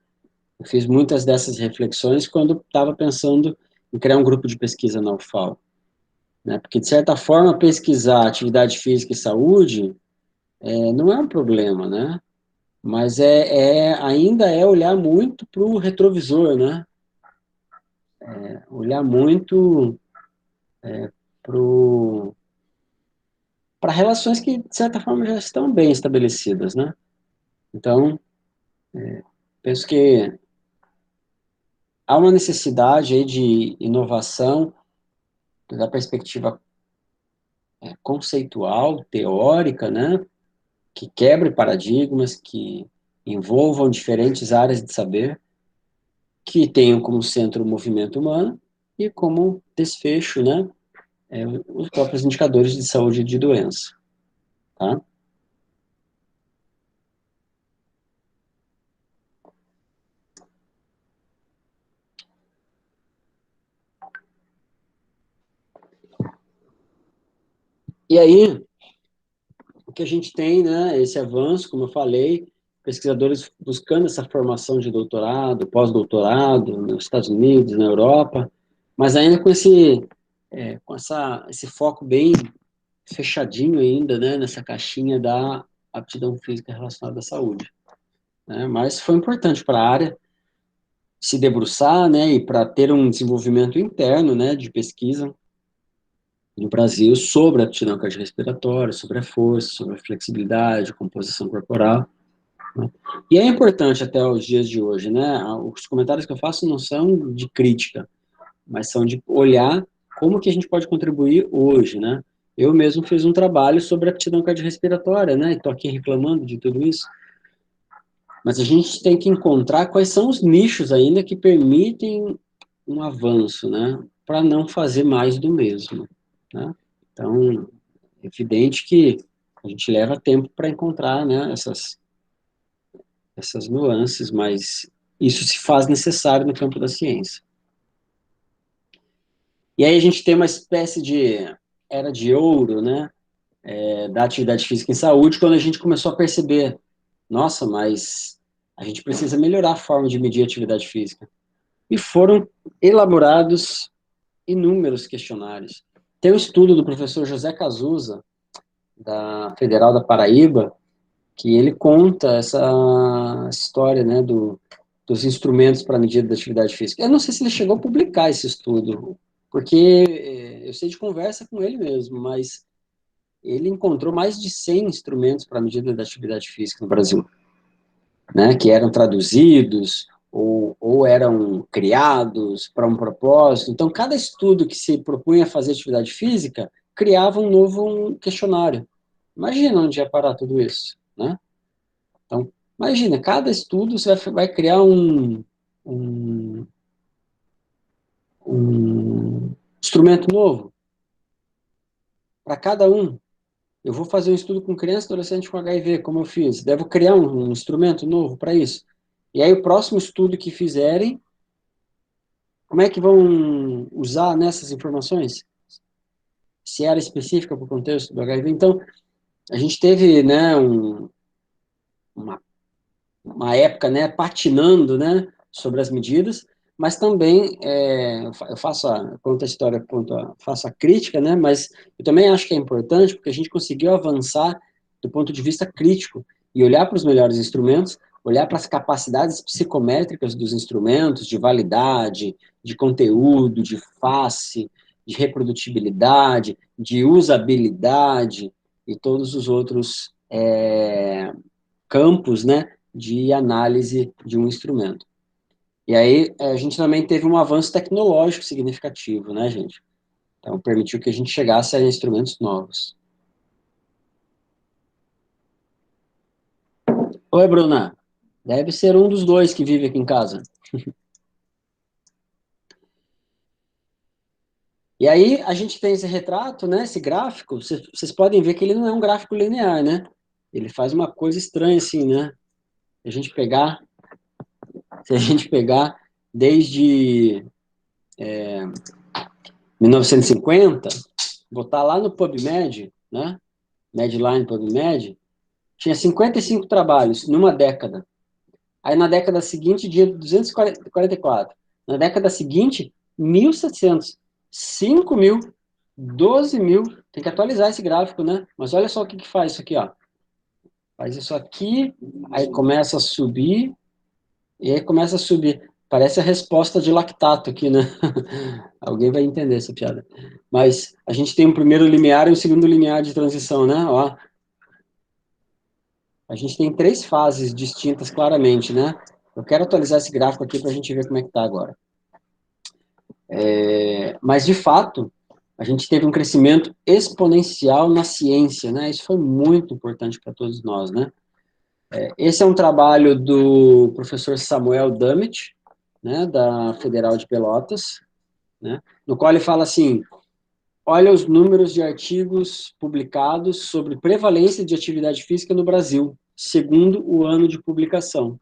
Eu fiz muitas dessas reflexões quando estava pensando em criar um grupo de pesquisa na UFAL, né? Porque, de certa forma, pesquisar atividade física e saúde não é um problema, né? Mas ainda é olhar muito para o retrovisor, né? Olhar muito para relações que, de certa forma, já estão bem estabelecidas, né? Então, penso que há uma necessidade aí de inovação da perspectiva conceitual, teórica, né? Que quebre paradigmas, que envolvam diferentes áreas de saber, que tenham como centro o movimento humano e como desfecho, né? Os próprios indicadores de saúde e de doença, tá? E aí, o que a gente tem, né, esse avanço, como eu falei, pesquisadores buscando essa formação de doutorado, pós-doutorado, nos Estados Unidos, na Europa, mas ainda esse foco bem fechadinho ainda, né, nessa caixinha da aptidão física relacionada à saúde, né? Mas foi importante para a área se debruçar, né, e para ter um desenvolvimento interno, né, de pesquisa no Brasil sobre a aptidão cardiorrespiratória, sobre a força, sobre a flexibilidade, composição corporal. né? E é importante até os dias de hoje, né? Os comentários que eu faço não são de crítica, mas são de olhar como que a gente pode contribuir hoje, né? Eu mesmo fiz um trabalho sobre aptidão cardiorrespiratória, né? E estou aqui reclamando de tudo isso. Mas a gente tem que encontrar quais são os nichos ainda que permitem um avanço, né? Para não fazer mais do mesmo, né? Então, é evidente que a gente leva tempo para encontrar, né, essas nuances, mas isso se faz necessário no campo da ciência. E aí a gente tem uma espécie de era de ouro, né, da atividade física em saúde, quando a gente começou a perceber, nossa, mas a gente precisa melhorar a forma de medir a atividade física. E foram elaborados inúmeros questionários. Tem um estudo do professor José Cazuza, da Federal da Paraíba, que ele conta essa história, né, dos instrumentos para medida da atividade física. Eu não sei se ele chegou a publicar esse estudo, porque eu sei de conversa com ele mesmo, mas ele encontrou mais de 100 instrumentos para medida da atividade física no Brasil, né, que eram traduzidos ou eram criados para um propósito. Então, cada estudo que se propunha a fazer atividade física criava um novo questionário. Imagina onde ia parar tudo isso, né? Então, imagina, cada estudo você vai criar um, um instrumento novo para cada um. Eu vou fazer um estudo com criança e adolescente com HIV, como eu fiz. Devo criar um instrumento novo para isso. E aí, o próximo estudo que fizerem, como é que vão usar nessas informações? Se era específica para o contexto do HIV. Então, a gente teve, né, uma época, né, patinando, né, sobre as medidas, mas também eu faço conto a história, faço a crítica, né, mas eu também acho que é importante porque a gente conseguiu avançar do ponto de vista crítico e olhar para os melhores instrumentos, olhar para as capacidades psicométricas dos instrumentos, de validade, de conteúdo, de face, de reprodutibilidade, de usabilidade e todos os outros campos, né, de análise de um instrumento. E aí a gente também teve um avanço tecnológico significativo, né, gente? Então permitiu que a gente chegasse a instrumentos novos. Oi, Bruna. Deve ser um dos dois que vive aqui em casa. E aí a gente tem esse retrato, né, esse gráfico, vocês podem ver que ele não é um gráfico linear, né? Ele faz uma coisa estranha assim, né? Se a gente pegar, se a gente pegar desde 1950, botar lá no PubMed, né? Medline PubMed, tinha 55 trabalhos numa década. Aí na década seguinte, dia 244. Na década seguinte, 1.700. 5.000, 12.000. Tem que atualizar esse gráfico, né? Mas olha só o que faz isso aqui, ó. Faz isso aqui, aí começa a subir, e aí começa a subir. Parece a resposta de lactato aqui, né? Alguém vai entender essa piada. Mas a gente tem um primeiro limiar e um segundo limiar de transição, né? Ó, a gente tem 3 fases distintas claramente, né? Eu quero atualizar esse gráfico aqui para a gente ver como é que está agora. Mas, de fato, a gente teve um crescimento exponencial na ciência, né? Isso foi muito importante para todos nós, né? Esse é um trabalho do professor Samuel Dummett, né, da Federal de Pelotas, né, no qual ele fala assim, olha os números de artigos publicados sobre prevalência de atividade física no Brasil, segundo o ano de publicação.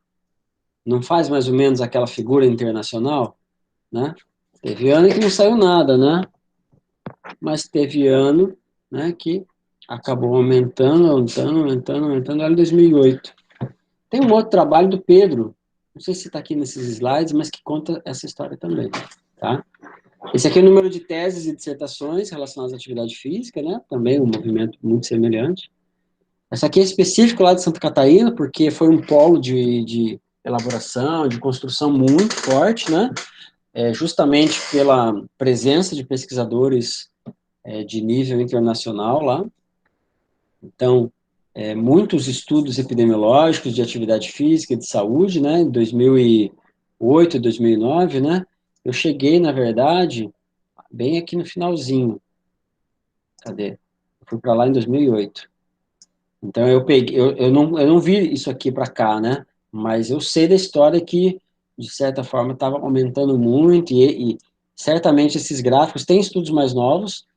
Não faz mais ou menos aquela figura internacional, né? Teve ano que não saiu nada, né? Mas teve ano, né, que acabou aumentando. Olha 2008. Tem um outro trabalho do Pedro, não sei se está aqui nesses slides, mas que conta essa história também, tá? Esse aqui é o número de teses e dissertações relacionadas à atividade física, né? Também um movimento muito semelhante. Essa aqui é específico lá de Santa Catarina, porque foi um polo de elaboração, de construção muito forte, né? Justamente pela presença de pesquisadores de nível internacional lá. Então, muitos estudos epidemiológicos de atividade física e de saúde, né, em 2008, 2009, né, eu cheguei, na verdade, bem aqui no finalzinho. Cadê? Eu fui para lá em 2008. Então, eu não vi isso aqui para cá, né, mas eu sei da história que, de certa forma, estava aumentando muito, e certamente esses gráficos têm estudos mais novos,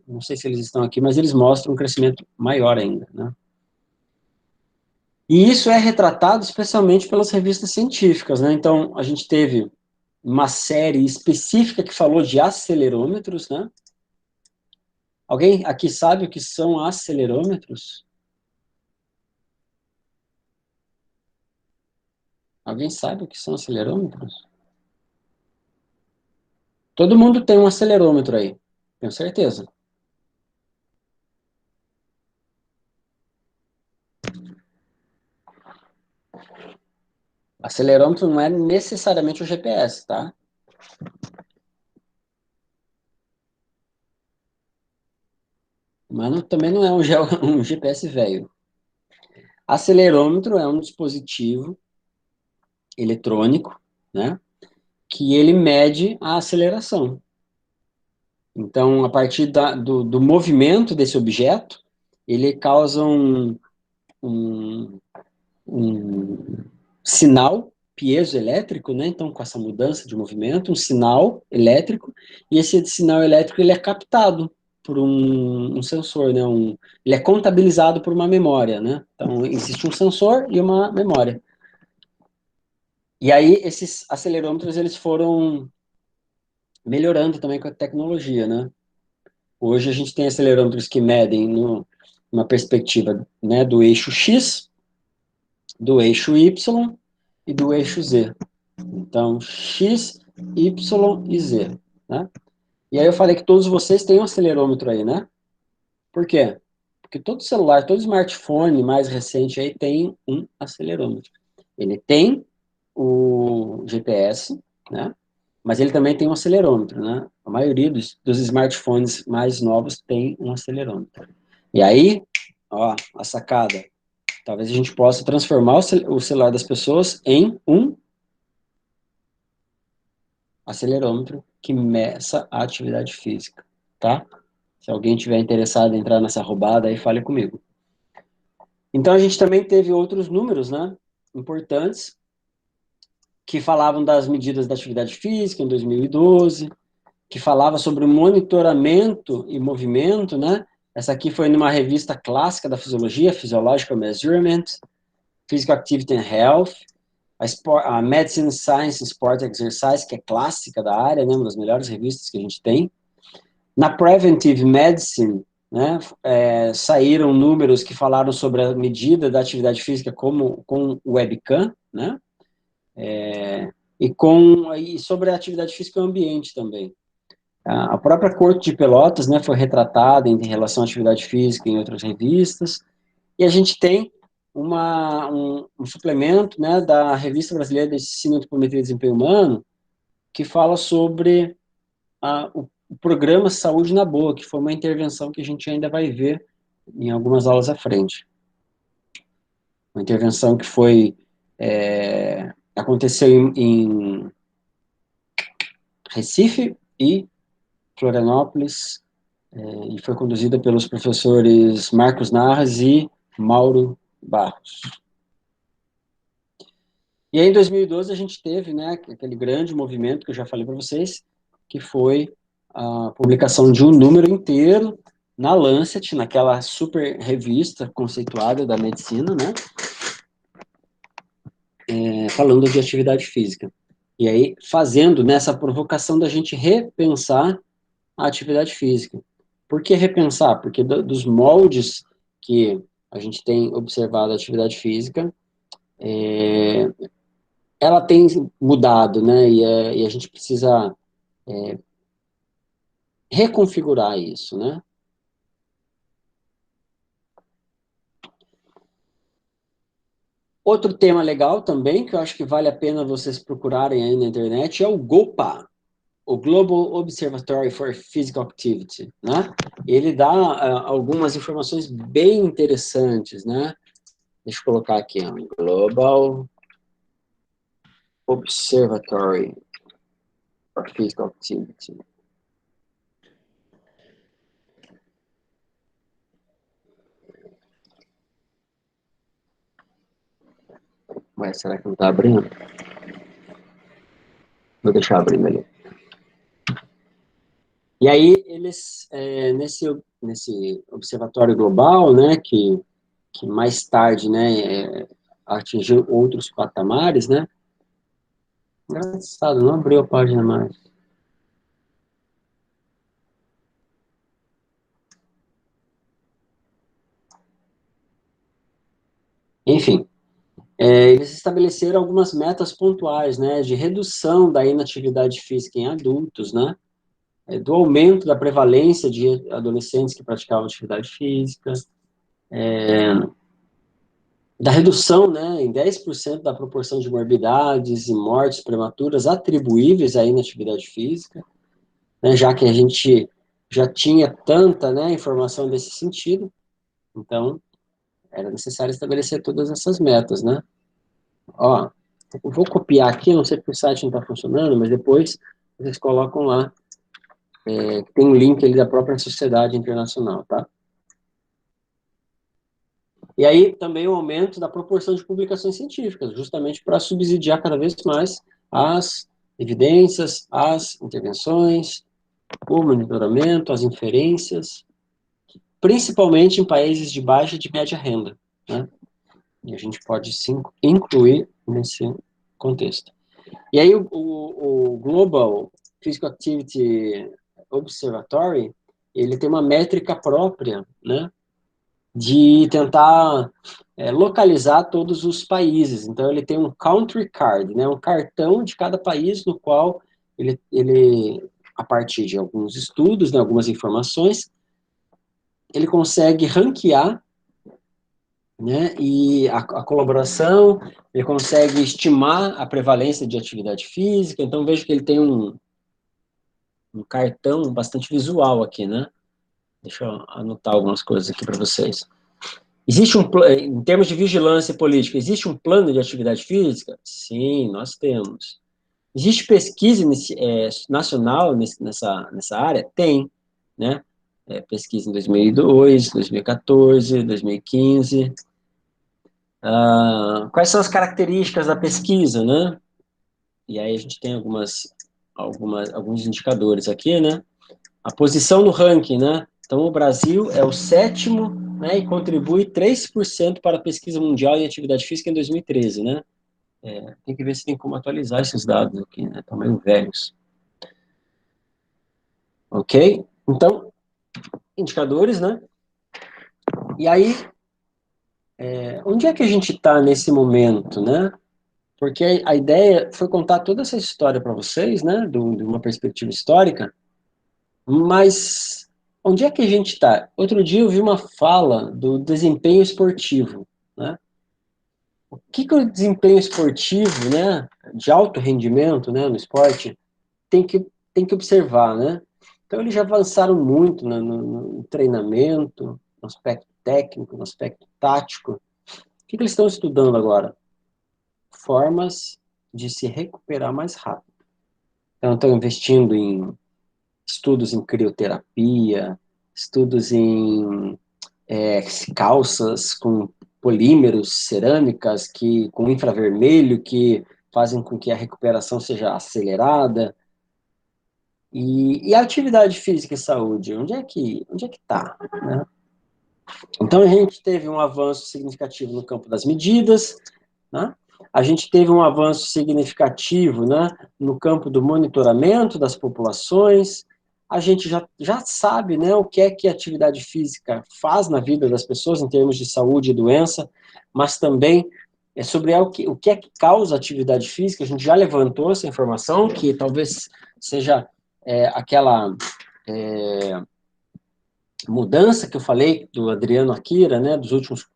não sei se eles estão aqui, mas eles mostram um crescimento maior ainda, né. E isso é retratado especialmente pelas revistas científicas, né? Então, a gente teve uma série específica que falou de acelerômetros, né? Alguém aqui sabe o que são acelerômetros? Alguém sabe o que são acelerômetros? Todo mundo tem um acelerômetro aí, tenho certeza. Acelerômetro não é necessariamente o GPS, tá? Mas também não é um GPS velho. Acelerômetro é um dispositivo eletrônico, né? Que ele mede a aceleração. Então, a partir do movimento desse objeto, ele causa um, um sinal piezoelétrico, né? Então, com essa mudança de movimento, um sinal elétrico, e esse sinal elétrico ele é captado por um sensor, né? Ele é contabilizado por uma memória, né? Então, existe um sensor e uma memória. E aí, esses acelerômetros, eles foram melhorando também com a tecnologia, né? Hoje a gente tem acelerômetros que medem numa perspectiva, né, do eixo X, do eixo Y e do eixo Z. Então, X, Y e Z, né? E aí eu falei que todos vocês têm um acelerômetro aí, né? Por quê? Porque todo celular, todo smartphone mais recente aí tem um acelerômetro. Ele tem o GPS, né? Mas ele também tem um acelerômetro, né? A maioria dos smartphones mais novos tem um acelerômetro. E aí, ó, a sacada. Talvez a gente possa transformar o celular das pessoas em um acelerômetro que meça a atividade física, tá? Se alguém tiver interessado em entrar nessa roubada, aí fale comigo. Então, a gente também teve outros números, né, importantes, que falavam das medidas da atividade física em 2012, que falava sobre monitoramento e movimento, né? Essa aqui foi numa revista clássica da fisiologia, Physiological Measurement, Physical Activity and Health, a Medicine, Science, Sport and Exercise, que é clássica da área, né? Uma das melhores revistas que a gente tem. Na Preventive Medicine, né, saíram números que falaram sobre a medida da atividade física com webcam, né? E sobre a atividade física e o ambiente também. A própria Corte de Pelotas, né, foi retratada em relação à atividade física em outras revistas, e a gente tem um suplemento, né, da Revista Brasileira de Ensino, Antropometria e Desempenho Humano, que fala sobre o programa Saúde na Boa, que foi uma intervenção que a gente ainda vai ver em algumas aulas à frente. Uma intervenção que aconteceu em Recife e Florianópolis, e foi conduzida pelos professores Marcos Narras e Mauro Barros. E aí, em 2012, a gente teve, né, aquele grande movimento que eu já falei para vocês, que foi a publicação de um número inteiro na Lancet, naquela super revista conceituada da medicina, né, falando de atividade física. E aí, fazendo nessa provocação da gente repensar a atividade física. Por que repensar? Porque dos moldes que a gente tem observado a atividade física, ela tem mudado, né? E a gente precisa reconfigurar isso, né? Outro tema legal também, que eu acho que vale a pena vocês procurarem aí na internet, é o GOPA. o Global Observatory for Physical Activity, né? Ele dá algumas informações bem interessantes, né? Deixa eu colocar aqui, ó, Global Observatory for Physical Activity. Ué, será que não está abrindo? Vou deixar abrindo ali. E aí, eles, nesse observatório global, né, que mais tarde, né, atingiu outros patamares, né, engraçado, não abriu a página mais. Enfim, eles estabeleceram algumas metas pontuais, né, de redução da inatividade física em adultos, né, do aumento da prevalência de adolescentes que praticavam atividade física, da redução, né, em 10% da proporção de morbidades e mortes prematuras atribuíveis à inatividade física, né, já que a gente já tinha tanta, né, informação desse sentido, então era necessário estabelecer todas essas metas, né. Ó, eu vou copiar aqui, não sei porque o site não está funcionando, mas depois vocês colocam lá, tem um link ali da própria Sociedade Internacional, tá? E aí também o aumento da proporção de publicações científicas, justamente para subsidiar cada vez mais as evidências, as intervenções, o monitoramento, as inferências, principalmente em países de baixa e de média renda, né? E a gente pode sim incluir nesse contexto. E aí o Global Physical Activity Observatory, ele tem uma métrica própria, né, de tentar localizar todos os países. Então, ele tem um country card, né, um cartão de cada país no qual ele a partir de alguns estudos, né, algumas informações, ele consegue ranquear, né, e a colaboração, ele consegue estimar a prevalência de atividade física. Então, vejo que ele tem um cartão bastante visual aqui, né? Deixa eu anotar algumas coisas aqui para vocês. Existe em termos de vigilância política, existe um plano de atividade física? Sim, nós temos. Existe pesquisa nacional nessa área? Tem, né? Pesquisa em 2002, 2014, 2015. Quais são as características da pesquisa, né? E aí a gente tem alguns indicadores aqui, né? A posição no ranking, né? Então, o Brasil é o sétimo, né, e contribui 3% para a pesquisa mundial em atividade física em 2013, né? Tem que ver se tem como atualizar esses dados aqui, né? Estão meio velhos. Ok? Então, indicadores, né? E aí, onde é que a gente está nesse momento, né? Porque a ideia foi contar toda essa história para vocês, né? De uma perspectiva histórica, mas onde é que a gente está? Outro dia eu vi uma fala do desempenho esportivo, né? O que o desempenho esportivo, né, de alto rendimento, né, no esporte, tem que observar, né? Então, eles já avançaram muito no treinamento, no aspecto técnico, no aspecto tático. O que eles estão estudando agora? Formas de se recuperar mais rápido. Então, estão investindo em estudos em crioterapia, estudos em calças com polímeros, cerâmicas, com infravermelho, que fazem com que a recuperação seja acelerada. E a atividade física e saúde, onde é que está, né? Então, a gente teve um avanço significativo no campo das medidas, né? A gente teve um avanço significativo, né, no campo do monitoramento das populações. A gente já sabe, né, o que é que a atividade física faz na vida das pessoas em termos de saúde e doença, mas também sobre o que é que causa a atividade física. A gente já levantou essa informação, que talvez seja aquela mudança que eu falei do Adriano Akira, né, dos últimos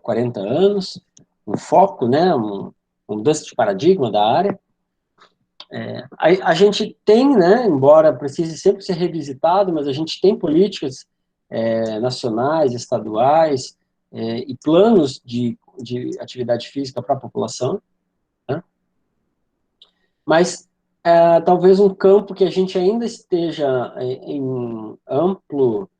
40 anos, um foco, né, uma mudança de paradigma da área. A gente tem, né, embora precise sempre ser revisitado, mas a gente tem políticas nacionais, estaduais, e planos de atividade física para a população, né? Mas talvez um campo que a gente ainda esteja em amplo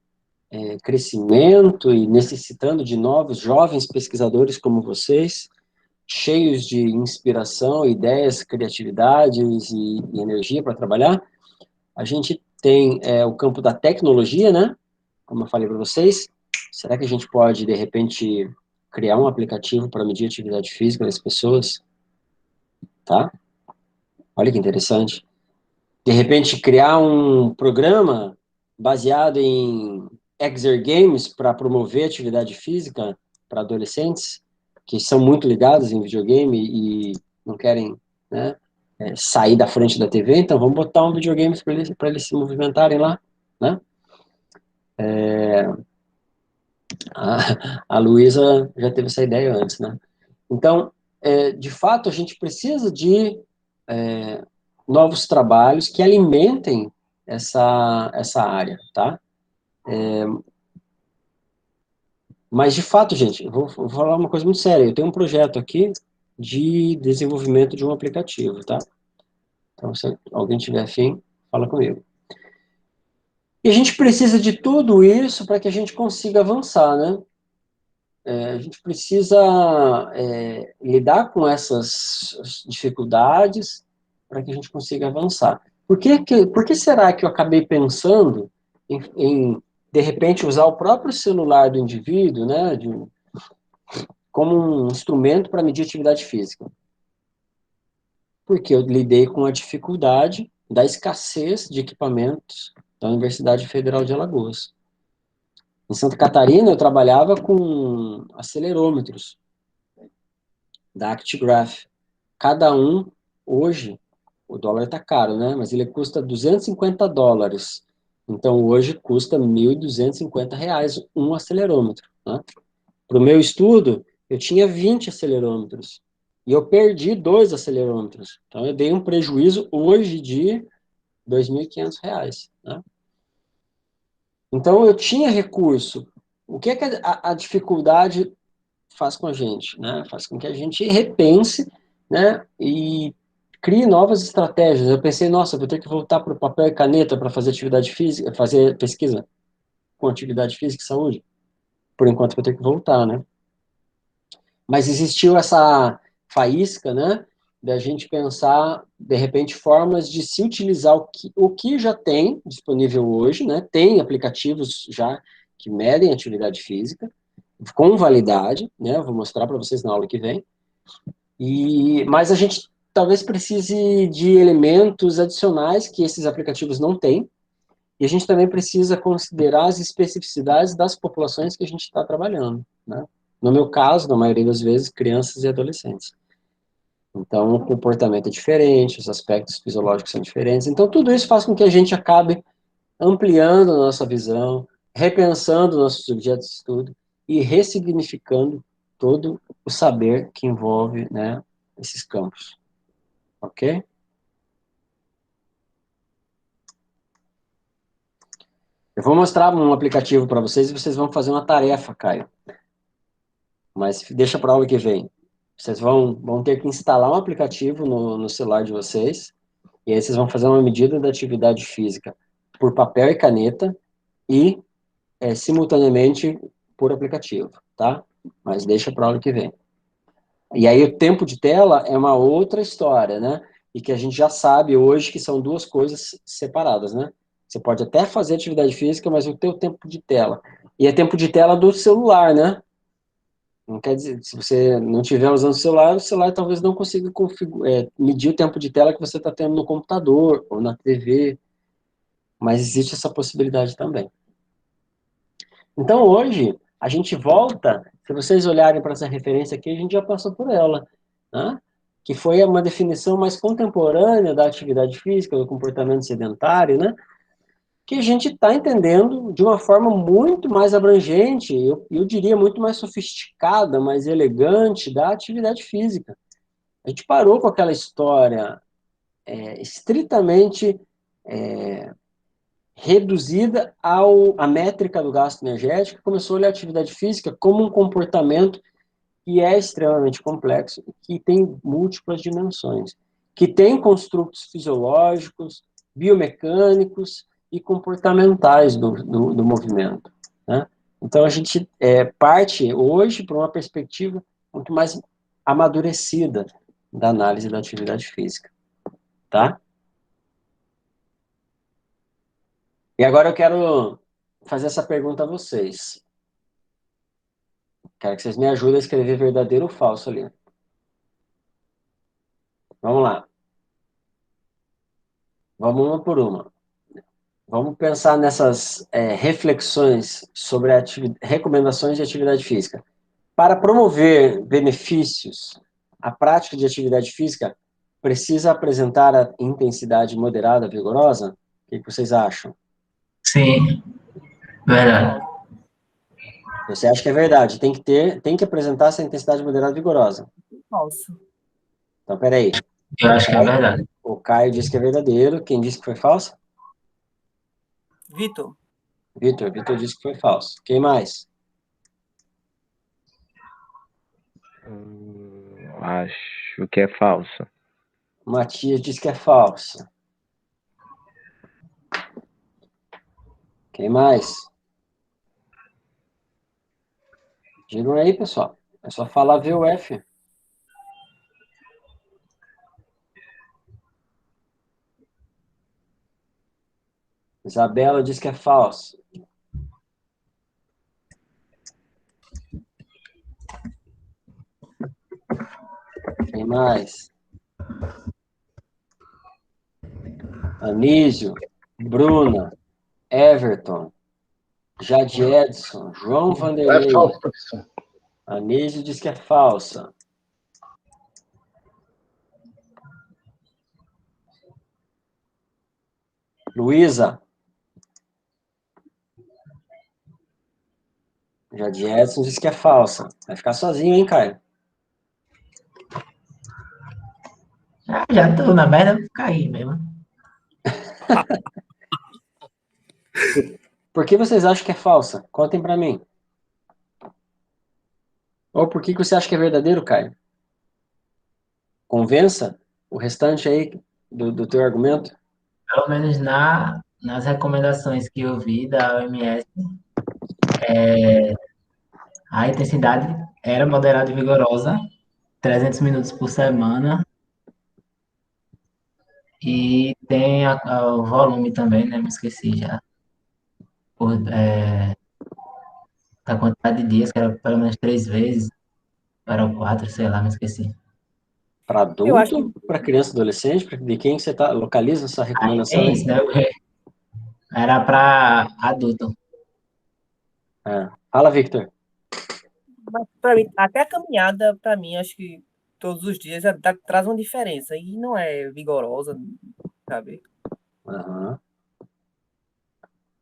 crescimento e necessitando de novos jovens pesquisadores como vocês, cheios de inspiração, ideias, criatividades e energia para trabalhar. A gente tem o campo da tecnologia, né? Como eu falei para vocês. Será que a gente pode, de repente, criar um aplicativo para medir a atividade física das pessoas? Tá? Olha que interessante. De repente, criar um programa baseado em exergames para promover atividade física para adolescentes que são muito ligados em videogame e não querem, né, sair da frente da TV, então vamos botar um videogame para eles se movimentarem lá, né? A Luísa já teve essa ideia antes, né? Então, de fato, a gente precisa de novos trabalhos que alimentem essa área, tá? Mas, de fato, gente, eu vou falar uma coisa muito séria. Eu tenho um projeto aqui de desenvolvimento de um aplicativo, tá? Então, se alguém tiver afim, fala comigo. E a gente precisa de tudo isso para que a gente consiga avançar, né? A gente precisa lidar com essas dificuldades para que a gente consiga avançar. Por que será que eu acabei pensando de repente, usar o próprio celular do indivíduo, né, como um instrumento para medir atividade física? Porque eu lidei com a dificuldade da escassez de equipamentos da Universidade Federal de Alagoas. Em Santa Catarina, eu trabalhava com acelerômetros da Actigraph. Cada um, hoje, o dólar está caro, né? Mas ele custa $250. Então, hoje, custa R$ 1.250 um acelerômetro, né? Para o meu estudo, eu tinha 20 acelerômetros. E eu perdi 2 acelerômetros. Então, eu dei um prejuízo hoje de R$ 2.500, né? Então, eu tinha recurso. O que é que a dificuldade faz com a gente, né? Faz com que a gente repense, né? E crie novas estratégias. Eu pensei, nossa, vou ter que voltar para o papel e caneta para fazer atividade física, fazer pesquisa com atividade física e saúde. Por enquanto, vou ter que voltar, né? Mas existiu essa faísca, né? Da gente pensar, de repente, formas de se utilizar o que já tem disponível hoje, né? Tem aplicativos já que medem atividade física, com validade, né? Eu vou mostrar para vocês na aula que vem. Mas a gente talvez precise de elementos adicionais que esses aplicativos não têm, e a gente também precisa considerar as especificidades das populações que a gente está trabalhando, né? No meu caso, na maioria das vezes, crianças e adolescentes. Então, o comportamento é diferente, os aspectos fisiológicos são diferentes. Então, tudo isso faz com que a gente acabe ampliando a nossa visão, repensando nossos objetos de estudo e ressignificando todo o saber que envolve, né, esses campos. Ok? Eu vou mostrar um aplicativo para vocês e vocês vão fazer uma tarefa, Caio. Mas deixa para a aula que vem. Vocês vão ter que instalar um aplicativo no celular de vocês, e aí vocês vão fazer uma medida da atividade física por papel e caneta e, simultaneamente, por aplicativo, tá? Mas deixa para a aula que vem. E aí o tempo de tela é uma outra história, né? E que a gente já sabe hoje que são duas coisas separadas, né? Você pode até fazer atividade física, mas o teu tempo de tela. E é tempo de tela do celular, né? Não quer dizer, se você não estiver usando o celular talvez não consiga medir o tempo de tela que você está tendo no computador ou na TV, mas existe essa possibilidade também. Então, hoje, a gente volta, se vocês olharem para essa referência aqui, a gente já passou por ela, né? Que foi uma definição mais contemporânea da atividade física, do comportamento sedentário, né? Que a gente está entendendo de uma forma muito mais abrangente, eu diria muito mais sofisticada, mais elegante da atividade física. A gente parou com aquela história estritamente reduzida à métrica do gasto energético, começou a olhar a atividade física como um comportamento que é extremamente complexo, que tem múltiplas dimensões, que tem construtos fisiológicos, biomecânicos e comportamentais do movimento, né? Então, a gente parte hoje para uma perspectiva muito mais amadurecida da análise da atividade física, tá? E agora eu quero fazer essa pergunta a vocês. Quero que vocês me ajudem a escrever verdadeiro ou falso ali. Vamos lá. Vamos uma por uma. Vamos pensar nessas reflexões sobre recomendações de atividade física. Para promover benefícios, a prática de atividade física precisa apresentar a intensidade moderada, vigorosa? O que vocês acham? Sim, verdade. Você acha que é verdade? Tem que apresentar essa intensidade moderada, vigorosa. Falso. Então, peraí. Eu acho que é verdade. O Caio disse que é verdadeiro. Quem disse que foi falso? Vitor. Vitor disse que foi falso. Quem mais? Acho que é falso. Matias disse que é falso. Quem mais? Digam aí, pessoal. É só falar VUF. Isabela diz que é falso. Quem mais? Anísio, Bruna, Everton, Jade Edson, João Vanderlei. É falso, professor. Anísio diz que é falsa. Luísa. Jade Edson diz que é falsa. Vai ficar sozinho, hein, Caio? Já tô na merda, vou cair mesmo. Por que vocês acham que é falsa? Contem pra mim. Ou por que você acha que é verdadeiro, Caio? Convença o restante aí do teu argumento. Pelo menos nas recomendações que eu vi da OMS, a intensidade era moderada e vigorosa, 300 minutos por semana, e tem o volume também, né? Me esqueci já. Da quantidade de dias, que era pelo menos 3 vezes, era 4, sei lá, me esqueci. Para Eu acho adulto, para criança e adolescente, de quem você localiza essa recomendação? É isso, né? Era para adulto. Fala, Victor. Para mim, até a caminhada, para mim, acho que todos os dias traz uma diferença. E não é vigorosa, sabe? Uhum.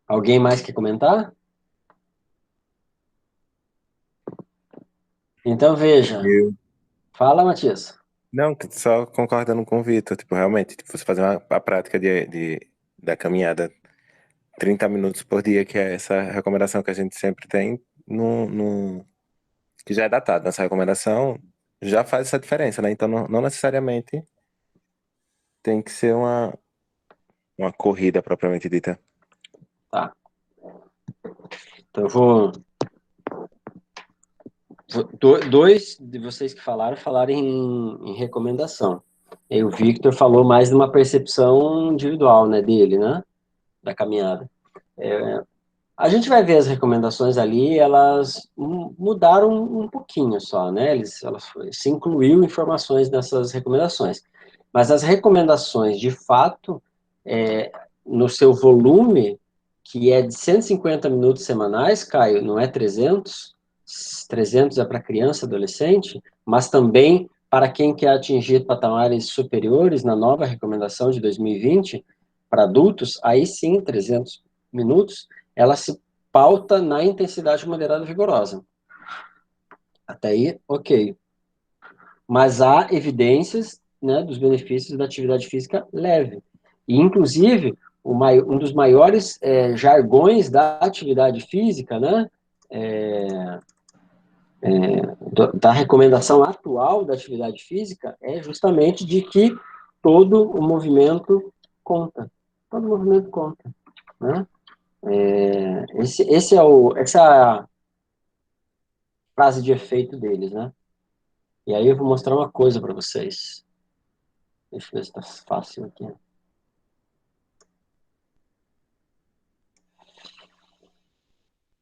Alguém mais quer comentar? Então, veja. Fala, Matias. Não, só concordando com o Vitor, tipo, realmente, tipo, você fazer a prática da caminhada 30 minutos por dia, que é essa recomendação que a gente sempre tem, que já é datada, essa recomendação já faz essa diferença, né? Então, não necessariamente tem que ser uma corrida propriamente dita. Tá. Então, eu vou... Dois de vocês que falaram em recomendação. E o Victor falou mais de uma percepção individual, né, dele, né, da caminhada. A gente vai ver as recomendações ali, elas mudaram um pouquinho só, né, se incluiu informações nessas recomendações. Mas as recomendações, de fato, no seu volume, que é de 150 minutos semanais, Caio, não é 300? 300 é para criança e adolescente, mas também para quem quer atingir patamares superiores, na nova recomendação de 2020, para adultos, aí sim, 300 minutos, ela se pauta na intensidade moderada vigorosa. Até aí, ok. Mas há evidências né, dos benefícios da atividade física leve. E, inclusive, um dos maiores jargões da atividade física, né, da recomendação atual da atividade física é justamente de que todo o movimento conta. Todo movimento conta, né? Essa é a frase de efeito deles, né? E aí eu vou mostrar uma coisa para vocês. Deixa eu ver se está fácil aqui.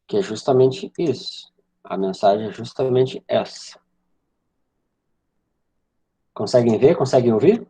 Que é justamente isso. A mensagem é justamente essa. Conseguem ver? Conseguem ouvir?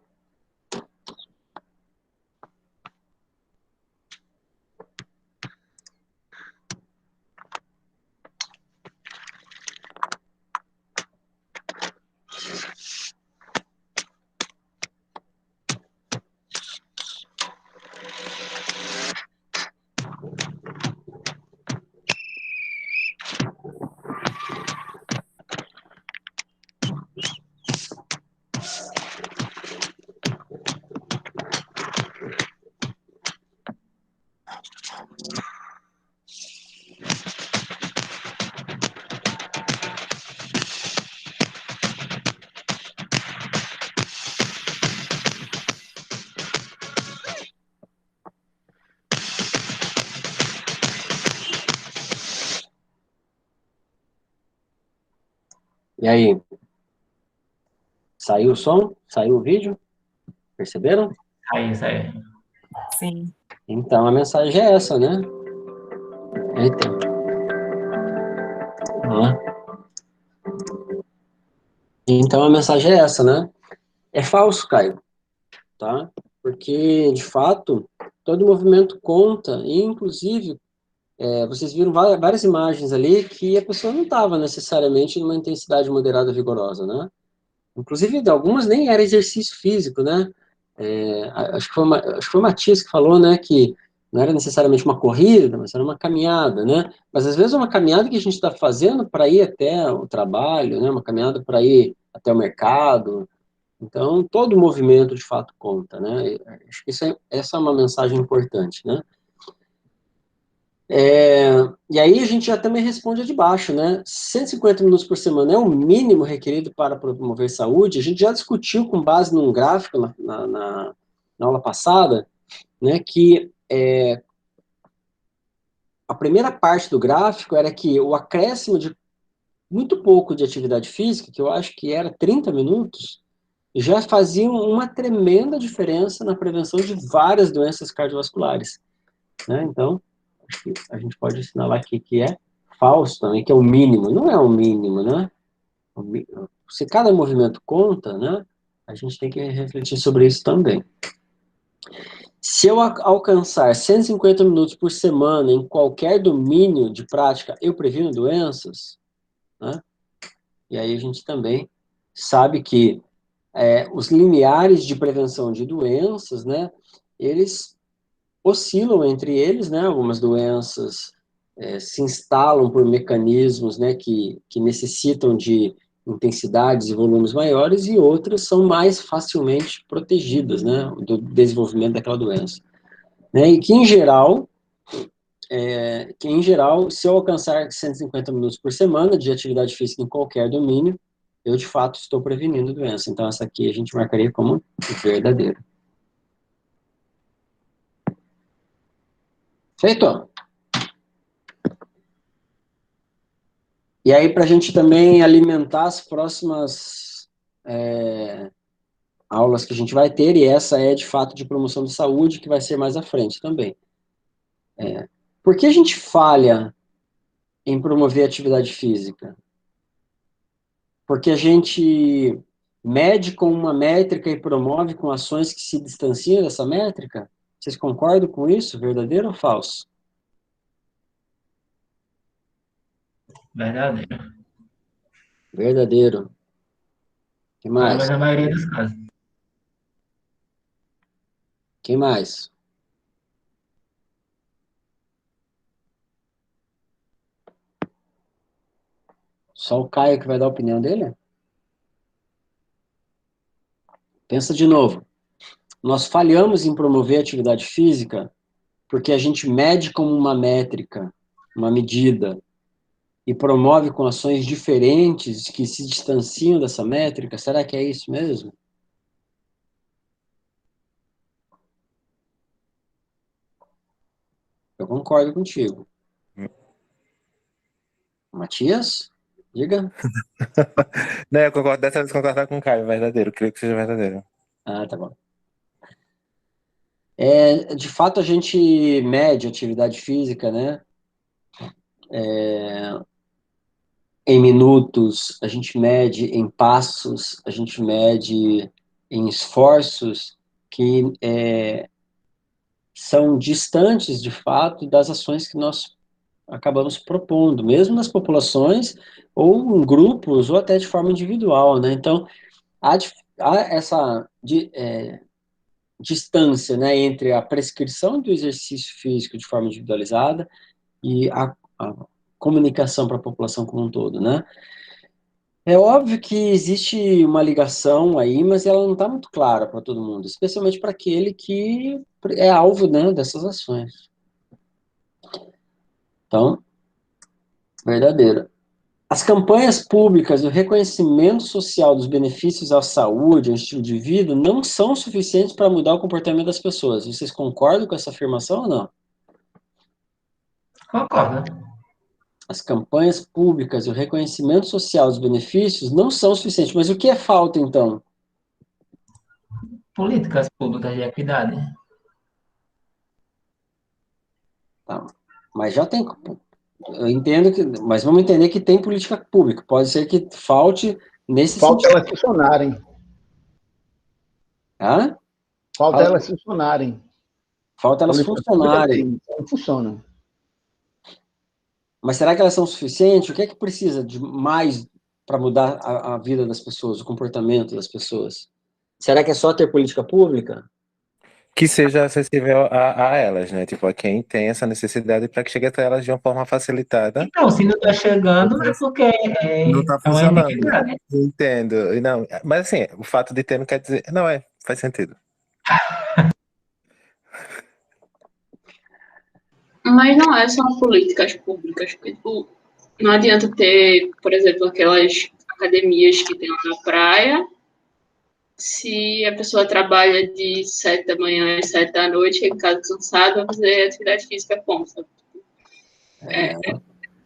E aí? Saiu o som? Saiu o vídeo? Perceberam? Isso aí. Sim. Então a mensagem é essa, né? Eita. Ó. Então a mensagem é essa, né? É falso, Caio, tá? Porque, de fato, todo movimento conta, e inclusive, vocês viram várias imagens ali que a pessoa não estava necessariamente numa intensidade moderada vigorosa, né? Inclusive, de algumas nem era exercício físico, né? Acho que foi o Matias que falou, né, que não era necessariamente uma corrida, mas era uma caminhada, né? Mas às vezes é uma caminhada que a gente está fazendo para ir até o trabalho, né? Uma caminhada para ir até o mercado. Então, todo movimento de fato conta, né? Acho que essa é uma mensagem importante, né? E aí a gente já também responde a de baixo, né? 150 minutos por semana é o mínimo requerido para promover saúde. A gente já discutiu com base num gráfico na aula passada, né, que a primeira parte do gráfico era que o acréscimo de muito pouco de atividade física, que eu acho que era 30 minutos, já fazia uma tremenda diferença na prevenção de várias doenças cardiovasculares, né? Então, acho que a gente pode assinalar aqui que é falso também, que é o mínimo. Não é o mínimo, né? Se cada movimento conta, né? A gente tem que refletir sobre isso também. Se eu alcançar 150 minutos por semana em qualquer domínio de prática, eu previno doenças, né? E aí a gente também sabe que os limiares de prevenção de doenças, né? Eles oscilam entre eles, né? Algumas doenças se instalam por mecanismos, né, que necessitam de intensidades e volumes maiores, e outras são mais facilmente protegidas, né, do desenvolvimento daquela doença. Né? E que em geral, se eu alcançar 150 minutos por semana de atividade física em qualquer domínio, eu de fato estou prevenindo doença. Então essa aqui a gente marcaria como verdadeira. Feito? E aí, para a gente também alimentar as próximas aulas que a gente vai ter, e essa é de fato de promoção de saúde, que vai ser mais à frente também. Por que a gente falha em promover atividade física? Porque a gente mede com uma métrica e promove com ações que se distanciam dessa métrica? Vocês concordam com isso? Verdadeiro ou falso? Verdadeiro. Verdadeiro. O que Pelo mais? menos na maioria dos casos. Quem mais? Só o Caio que vai dar a opinião dele? Pensa de novo. Nós falhamos em promover a atividade física porque a gente mede como uma métrica, uma medida, e promove com ações diferentes que se distanciam dessa métrica. Será que é isso mesmo? Eu concordo contigo. Matias? Diga. Não, eu concordo, dessa vez concordar com o Caio, verdadeiro, creio que seja verdadeiro. Ah, tá bom. De fato, a gente mede atividade física, né? Em minutos, a gente mede em passos, a gente mede em esforços que são distantes, de fato, das ações que nós acabamos propondo, mesmo nas populações, ou em grupos, ou até de forma individual, né? Então, há essa distância, né, entre a prescrição do exercício físico de forma individualizada e a comunicação para a população como um todo, né? É óbvio que existe uma ligação aí, mas ela não está muito clara para todo mundo, especialmente para aquele que é alvo, né, dessas ações. Então, verdadeira. As campanhas públicas e o reconhecimento social dos benefícios à saúde, ao estilo de vida, não são suficientes para mudar o comportamento das pessoas. Vocês concordam com essa afirmação ou não? Concordo. As campanhas públicas e o reconhecimento social dos benefícios não são suficientes. Mas o que é falta, então? Políticas públicas de equidade. Tá. Mas já tem. Eu entendo que. Mas vamos entender que tem política pública. Pode ser que falte nesse Falta sentido. elas funcionarem. Hã? Falta Fala- elas funcionarem. Falta elas Política pública funcionarem. tem, não funcionam. Mas será que elas são suficientes? O que é que precisa de mais para mudar a vida das pessoas, o comportamento das pessoas? Será que é só ter política pública? Que seja acessível a elas, né? Tipo, a quem tem essa necessidade para que chegue até elas de uma forma facilitada. Então, se não está chegando, é porque Não está é uma funcionando. inequidade. Entendo. Não, mas assim, o fato de ter não quer dizer. Não, faz sentido. Mas não é só políticas públicas. Tipo, não adianta ter, por exemplo, aquelas academias que tem lá na praia, se a pessoa trabalha de 7 da manhã às 7 da noite, chega em casa cansada, vai fazer atividade física como, sabe? É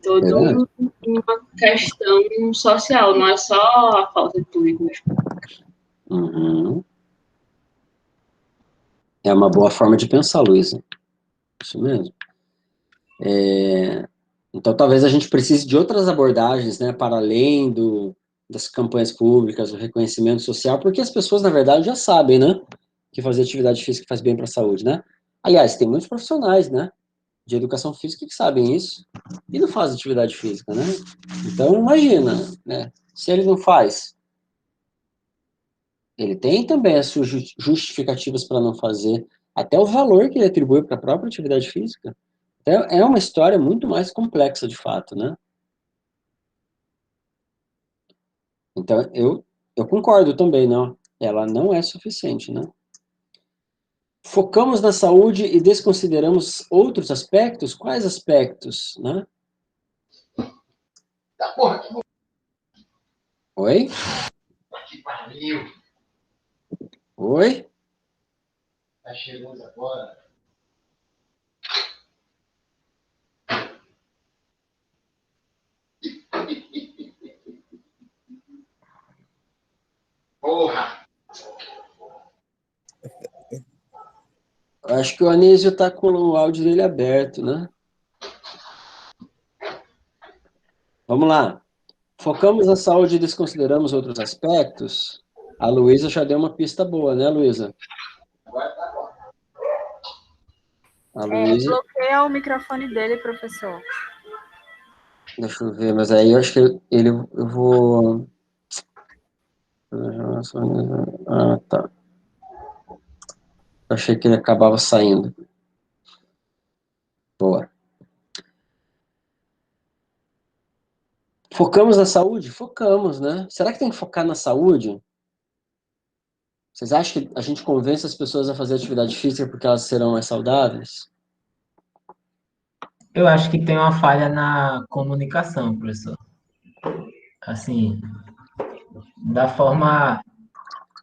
toda Verdade. uma questão social, não é só a falta de políticas. Uhum. É uma boa forma de pensar, Luísa. Isso mesmo. Então, talvez a gente precise de outras abordagens, né, para além das campanhas públicas, do reconhecimento social, porque as pessoas, na verdade, já sabem, né, que fazer atividade física faz bem para a saúde, né? Aliás, tem muitos profissionais, né, de educação física que sabem isso e não fazem atividade física, né? Então, imagina, né, se ele não faz, ele tem também as suas justificativas para não fazer, até o valor que ele atribui para a própria atividade física. Então, é uma história muito mais complexa, de fato, né? Então, eu concordo também, não. Ela não é suficiente, né? Focamos na saúde e desconsideramos outros aspectos? Quais aspectos, né? Tá, porra, que Oi? pariu. Oi? Tá chegando agora. Porra! Acho que o Anísio está com o áudio dele aberto, né? Vamos lá. Focamos na saúde e desconsideramos outros aspectos? A Luísa já deu uma pista boa, né, Luísa? A Luísa, Bloqueia o microfone dele, professor. deixa eu ver, mas aí eu acho que eu vou... Ah, tá. Eu achei que ele acabava saindo. Boa. Focamos na saúde? Focamos, né? Será que tem que focar na saúde? Vocês acham que a gente convence as pessoas a fazer atividade física porque elas serão mais saudáveis? Eu acho que tem uma falha na comunicação, professor. Assim, da forma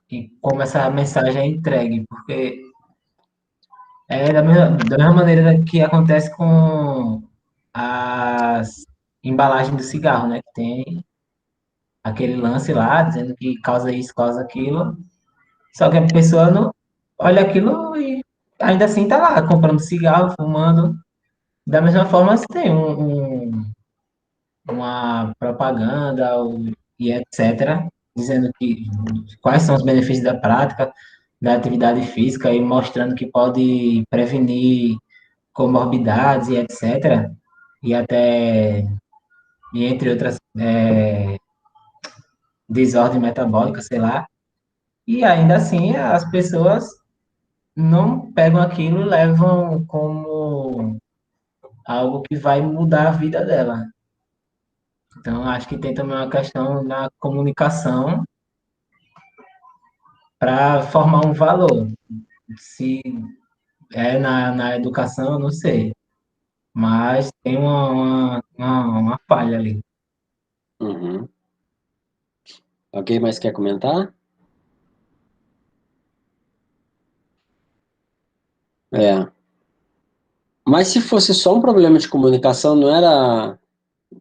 e como essa mensagem é entregue, porque é da mesma maneira que acontece com as embalagens do cigarro, né? Que tem aquele lance lá dizendo que causa isso, causa aquilo, só que a pessoa não olha aquilo e ainda assim tá lá comprando cigarro, fumando. Da mesma forma, se tem uma propaganda e etc., dizendo que quais são os benefícios da prática da atividade física e mostrando que pode prevenir comorbidades e etc., e até, e entre outras, desordem metabólica, sei lá, e ainda assim as pessoas não pegam aquilo e levam como algo que vai mudar a vida dela. Então, acho que tem também uma questão na comunicação para formar um valor. Se é na educação, eu não sei, mas tem uma falha ali. Uhum. Alguém mais quer comentar? É. Mas se fosse só um problema de comunicação, não era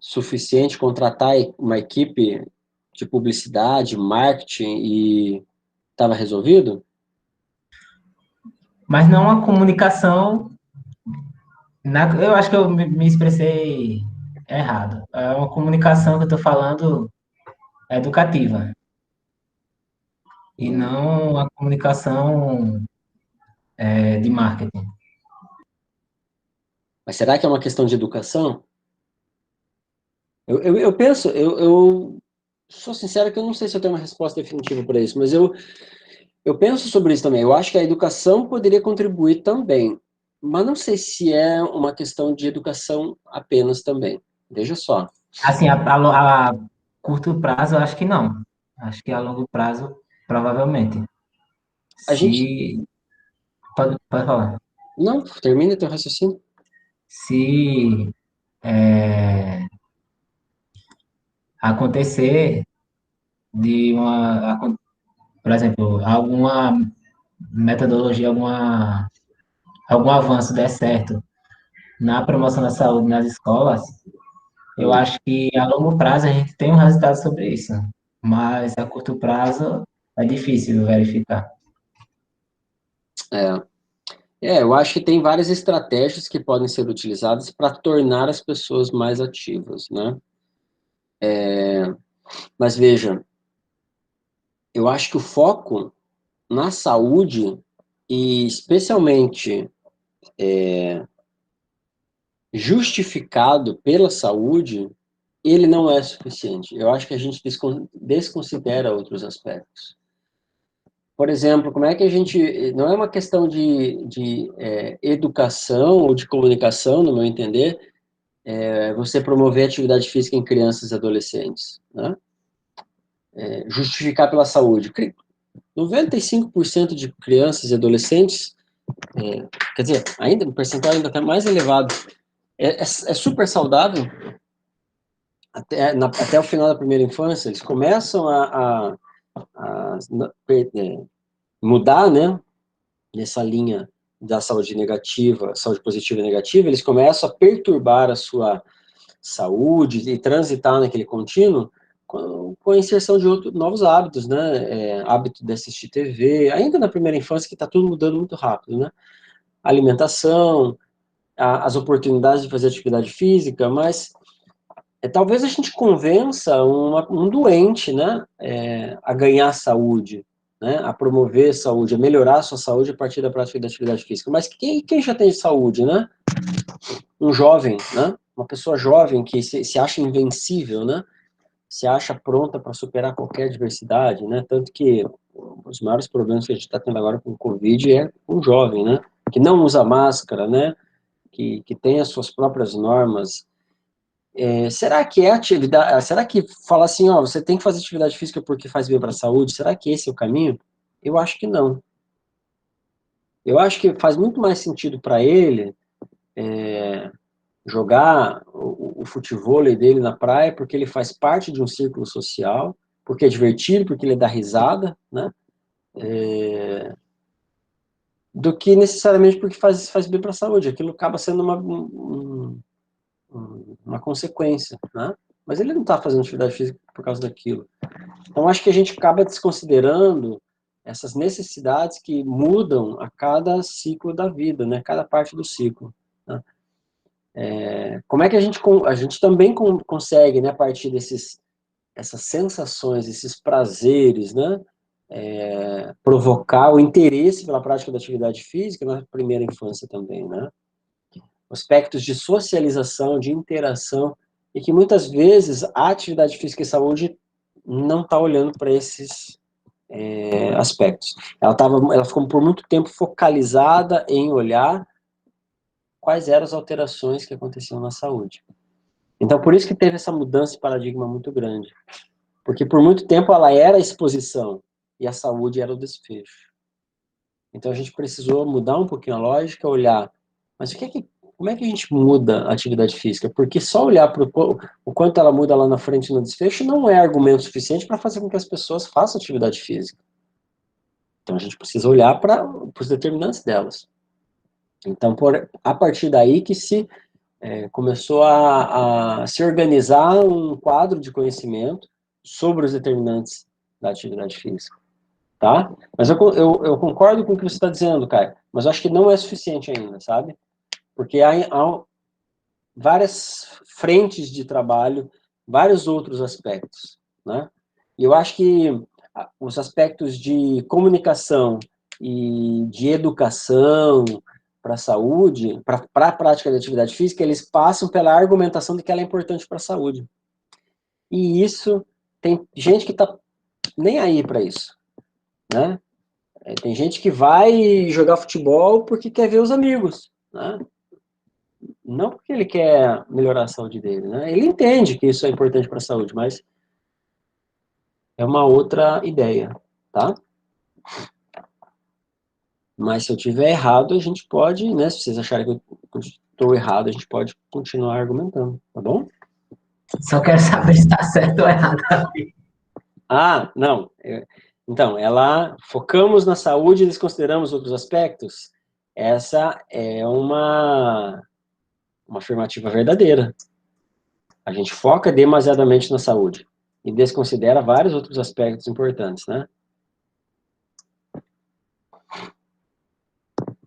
suficiente contratar uma equipe de publicidade, marketing e estava resolvido? Mas não uma comunicação. Eu acho que eu me expressei errado. É uma comunicação que eu estou falando educativa, e não uma comunicação de marketing. Mas será que é uma questão de educação? Eu penso, eu sou sincero que eu não sei se eu tenho uma resposta definitiva para isso, mas eu penso sobre isso também. Eu acho que a educação poderia contribuir também, mas não sei se é uma questão de educação apenas também. Veja só. Assim, a curto prazo, eu acho que não. Acho que a longo prazo, provavelmente. A gente... Se. Pode falar. Não, termina teu raciocínio. Se acontecer por exemplo, alguma metodologia, algum avanço der certo na promoção da saúde nas escolas, eu acho que a longo prazo a gente tem um resultado sobre isso, mas a curto prazo é difícil verificar. Eu acho que tem várias estratégias que podem ser utilizadas para tornar as pessoas mais ativas, né? Mas veja, eu acho que o foco na saúde, e especialmente justificado pela saúde, ele não é suficiente. Eu acho que a gente desconsidera outros aspectos. Por exemplo, como é que a gente... Não é uma questão de educação ou de comunicação, no meu entender, você promover atividade física em crianças e adolescentes, né? Justificar pela saúde. 95% de crianças e adolescentes, quer dizer, ainda um percentual ainda até mais elevado, é super saudável até o final da primeira infância. Eles começam a mudar, né, nessa linha da saúde negativa, saúde positiva e negativa, eles começam a perturbar a sua saúde e transitar naquele contínuo com a inserção de novos hábitos, né? Hábito de assistir TV, ainda na primeira infância, que está tudo mudando muito rápido, né? Alimentação, as oportunidades de fazer atividade física, mas talvez a gente convença um doente, né? A ganhar saúde, né? A promover saúde, a melhorar a sua saúde a partir da prática da atividade física. Mas quem já tem saúde, né? Um jovem, né? Uma pessoa jovem que se acha invencível, né? Se acha pronta para superar qualquer adversidade, né? Tanto que os maiores problemas que a gente está tendo agora com o Covid é com o jovem, né? Que não usa máscara, né? Que tem as suas próprias normas. Será que é atividade? Será que falar assim, ó, você tem que fazer atividade física porque faz bem para a saúde? Será que esse é o caminho? Eu acho que não. Eu acho que faz muito mais sentido para ele jogar o futevôlei dele na praia, porque ele faz parte de um círculo social, porque é divertido, porque ele dá risada, né? Do que necessariamente porque faz bem para a saúde. Aquilo acaba sendo uma consequência, né? Mas ele não está fazendo atividade física por causa daquilo. Então, acho que a gente acaba desconsiderando essas necessidades que mudam a cada ciclo da vida, né? Cada parte do ciclo. Né? Como é que a gente também consegue, né, a partir essas sensações, esses prazeres, né? Provocar o interesse pela prática da atividade física na primeira infância também, né? Aspectos de socialização, de interação, e que muitas vezes a atividade física e saúde não está olhando para esses aspectos. Ela ficou por muito tempo focalizada em olhar quais eram as alterações que aconteciam na saúde. Então, por isso que teve essa mudança de paradigma muito grande. Porque por muito tempo ela era a exposição e a saúde era o desfecho. Então a gente precisou mudar um pouquinho a lógica, olhar, mas como é que a gente muda a atividade física? Porque só olhar para o quanto ela muda lá na frente no desfecho não é argumento suficiente para fazer com que as pessoas façam atividade física. Então a gente precisa olhar para os determinantes delas. Então, a partir daí que começou a se organizar um quadro de conhecimento sobre os determinantes da atividade física. Tá? Mas eu concordo com o que você está dizendo, Caio, mas eu acho que não é suficiente ainda, sabe? Porque há várias frentes de trabalho, vários outros aspectos, né? E eu acho que os aspectos de comunicação e de educação para a saúde, para a prática da atividade física, eles passam pela argumentação de que ela é importante para a saúde. E isso, tem gente que está nem aí para isso, né? Tem gente que vai jogar futebol porque quer ver os amigos, né? Não porque ele quer melhorar a saúde dele, né? Ele entende que isso é importante para a saúde, mas é uma outra ideia, tá? Mas se eu tiver errado, a gente pode, né? Se vocês acharem que eu estou errado, a gente pode continuar argumentando, tá bom? Só quero saber se está certo ou errado. Ah, não. Então, focamos na saúde e desconsideramos outros aspectos. Essa é uma afirmativa verdadeira. A gente foca demasiadamente na saúde e desconsidera vários outros aspectos importantes, né?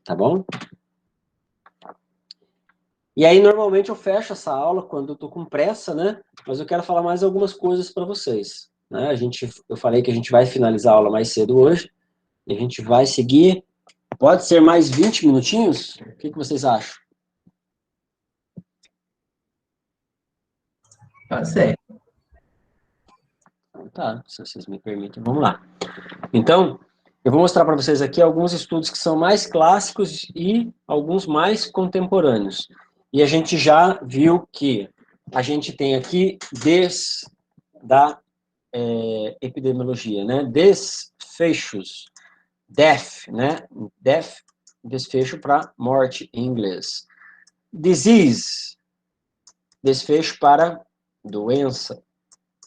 Tá bom? E aí, normalmente, eu fecho essa aula quando eu tô com pressa, né? Mas eu quero falar mais algumas coisas para vocês, né? Eu falei que a gente vai finalizar a aula mais cedo hoje, e a gente vai seguir. Pode ser mais 20 minutinhos? O que vocês acham? Pode ser. Tá, se vocês me permitem, vamos lá. Então, eu vou mostrar para vocês aqui alguns estudos que são mais clássicos e alguns mais contemporâneos. E a gente já viu que a gente tem aqui desde a epidemiologia, né? Desfechos, death, né? Death, desfecho para morte em inglês. Disease, desfecho para doença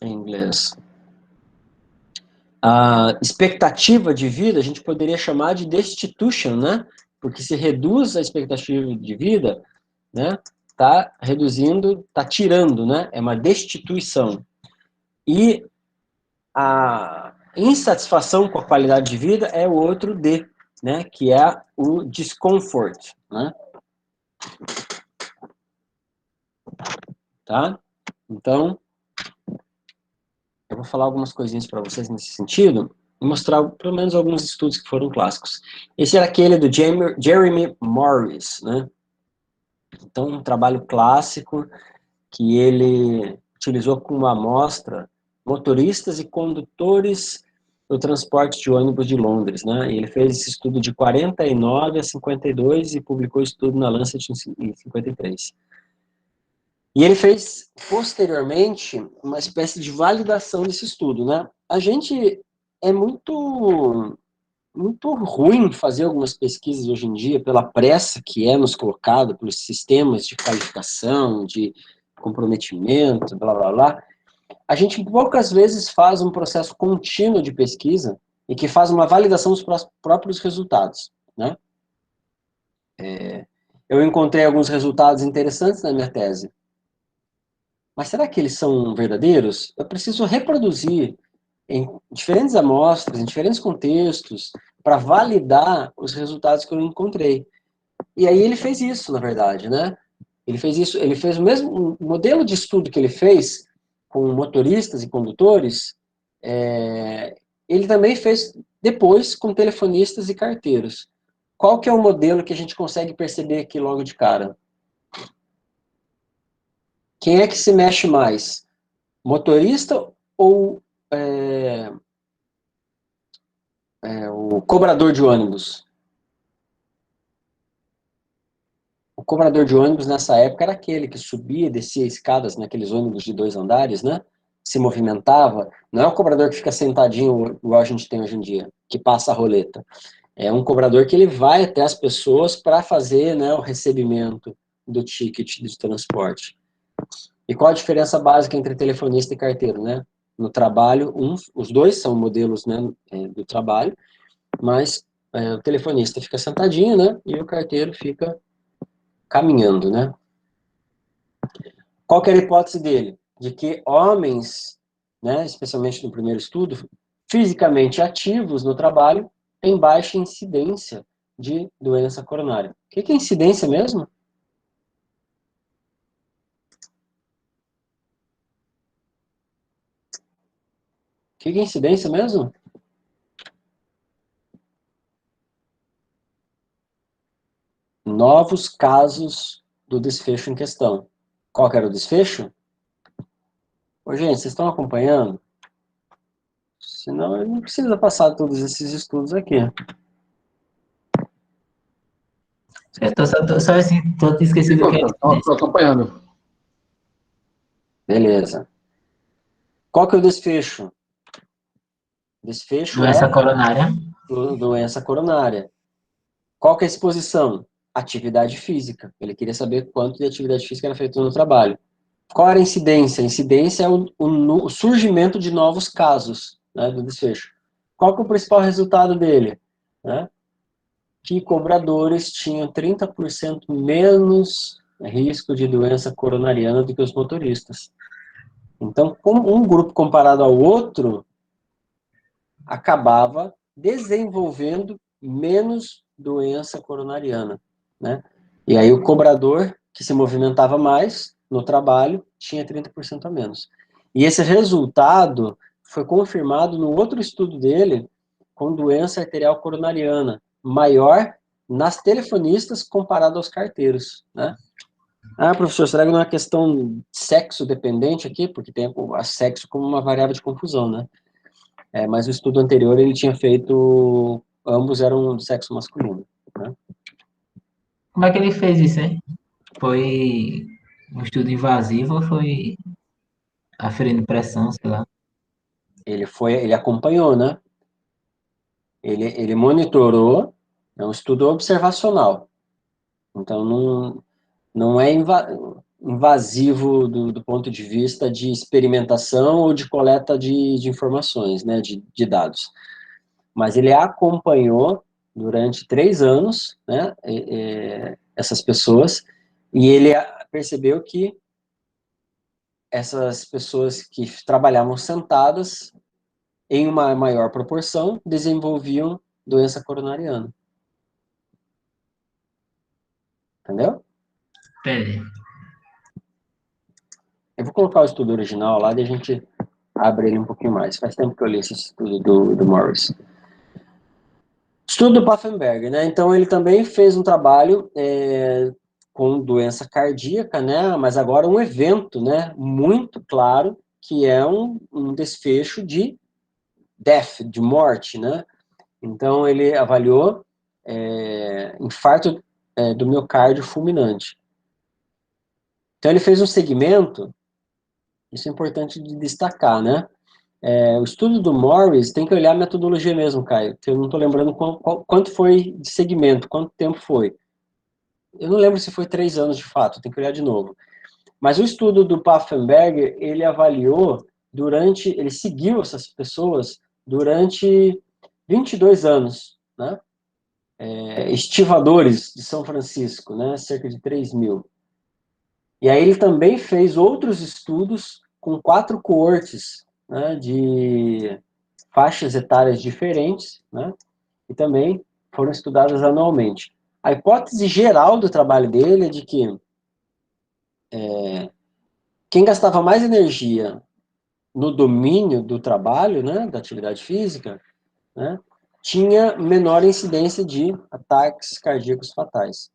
em inglês. A expectativa de vida, a gente poderia chamar de destitution, né? Porque se reduz a expectativa de vida, né? Tá reduzindo, tá tirando, né? É uma destituição. E a insatisfação com a qualidade de vida é o outro D, né? Que é o discomfort, né? Tá? Então, eu vou falar algumas coisinhas para vocês nesse sentido e mostrar pelo menos alguns estudos que foram clássicos. Esse era aquele do Jeremy Morris, né? Então, um trabalho clássico que ele utilizou como amostra motoristas e condutores do transporte de ônibus de Londres, né? E ele fez esse estudo de 49 a 52 e publicou o estudo na Lancet em 53. E ele fez, posteriormente, uma espécie de validação desse estudo, né? A gente é muito muito ruim fazer algumas pesquisas hoje em dia, pela pressa que é nos colocado, pelos sistemas de qualificação, de comprometimento, blá, blá, blá. A gente poucas vezes faz um processo contínuo de pesquisa e que faz uma validação dos próprios resultados, né? Eu encontrei alguns resultados interessantes na minha tese, mas será que eles são verdadeiros? Eu preciso reproduzir em diferentes amostras, em diferentes contextos, para validar os resultados que eu encontrei. E aí ele fez isso, na verdade, né? Ele fez isso, ele fez o mesmo modelo de estudo que ele fez com motoristas e condutores, ele também fez depois com telefonistas e carteiros. Qual que é o modelo que a gente consegue perceber aqui logo de cara? Quem é que se mexe mais? Motorista ou o cobrador de ônibus? O cobrador de ônibus nessa época era aquele que subia e descia escadas naqueles ônibus de 2 andares, né? Se movimentava. Não é o cobrador que fica sentadinho igual a gente tem hoje em dia, que passa a roleta. É um cobrador que ele vai até as pessoas para fazer, né, o recebimento do ticket de transporte. E qual a diferença básica entre telefonista e carteiro, né? No trabalho, os dois são modelos, né, do trabalho, mas o telefonista fica sentadinho, né? E o carteiro fica caminhando, né? Qual que era a hipótese dele? De que homens, né, especialmente no primeiro estudo, fisicamente ativos no trabalho, têm baixa incidência de doença coronária. O que é incidência mesmo? O que é incidência mesmo? Novos casos do desfecho em questão. Qual que era o desfecho? Ô, gente, vocês estão acompanhando? Senão eu não precisa passar todos esses estudos aqui. Eu só assim, tô esquecendo o que é Estou acompanhando. Beleza. Qual que é o desfecho? Desfecho doença é coronária. doença coronária. Qual que é a exposição? Atividade física. Ele queria saber quanto de atividade física era feito no trabalho. Qual era a incidência? A incidência é o surgimento de novos casos, né, do desfecho. Qual que é o principal resultado dele? Né? Que cobradores tinham 30% menos risco de doença coronariana do que os motoristas. Então, um grupo comparado ao outro acabava desenvolvendo menos doença coronariana, né? E aí o cobrador, que se movimentava mais no trabalho, tinha 30% a menos. E esse resultado foi confirmado no outro estudo dele, com doença arterial coronariana, maior nas telefonistas comparado aos carteiros, né? Ah, professor, será que não é uma questão sexo dependente aqui? Porque tem a sexo como uma variável de confusão, né? Mas o estudo anterior, ele tinha feito... Ambos eram de sexo masculino, né? Como é que ele fez isso, hein? Foi um estudo invasivo ou foi aferindo pressão, sei lá? Ele acompanhou, né? Ele monitorou, é um estudo observacional. Então, não é invasivo do ponto de vista de experimentação ou de coleta de informações, né, de dados. Mas ele acompanhou durante 3 anos, né, essas pessoas, e ele percebeu que essas pessoas que trabalhavam sentadas, em uma maior proporção, desenvolviam doença coronariana. Entendeu? Entendi. Eu vou colocar o estudo original lá e a gente abre ele um pouquinho mais. Faz tempo que eu li esse estudo do Morris. Estudo do Pfaffenberg, né? Então, ele também fez um trabalho com doença cardíaca, né? Mas agora um evento, né? Muito claro que é um desfecho de death, de morte, né? Então, ele avaliou infarto do miocárdio fulminante. Então, ele fez um segmento, isso é importante de destacar, né? O estudo do Morris tem que olhar a metodologia mesmo, Caio, que eu não estou lembrando quanto foi de segmento, quanto tempo foi. Eu não lembro se foi 3 anos de fato, tem que olhar de novo. Mas o estudo do Pfaffenberger, ele avaliou ele seguiu essas pessoas durante 22 anos, né? Estivadores de São Francisco, né? Cerca de 3.000. E aí ele também fez outros estudos com 4 coortes, né, de faixas etárias diferentes, né? E também foram estudadas anualmente. A hipótese geral do trabalho dele é de que quem gastava mais energia no domínio do trabalho, né, da atividade física, né, tinha menor incidência de ataques cardíacos fatais.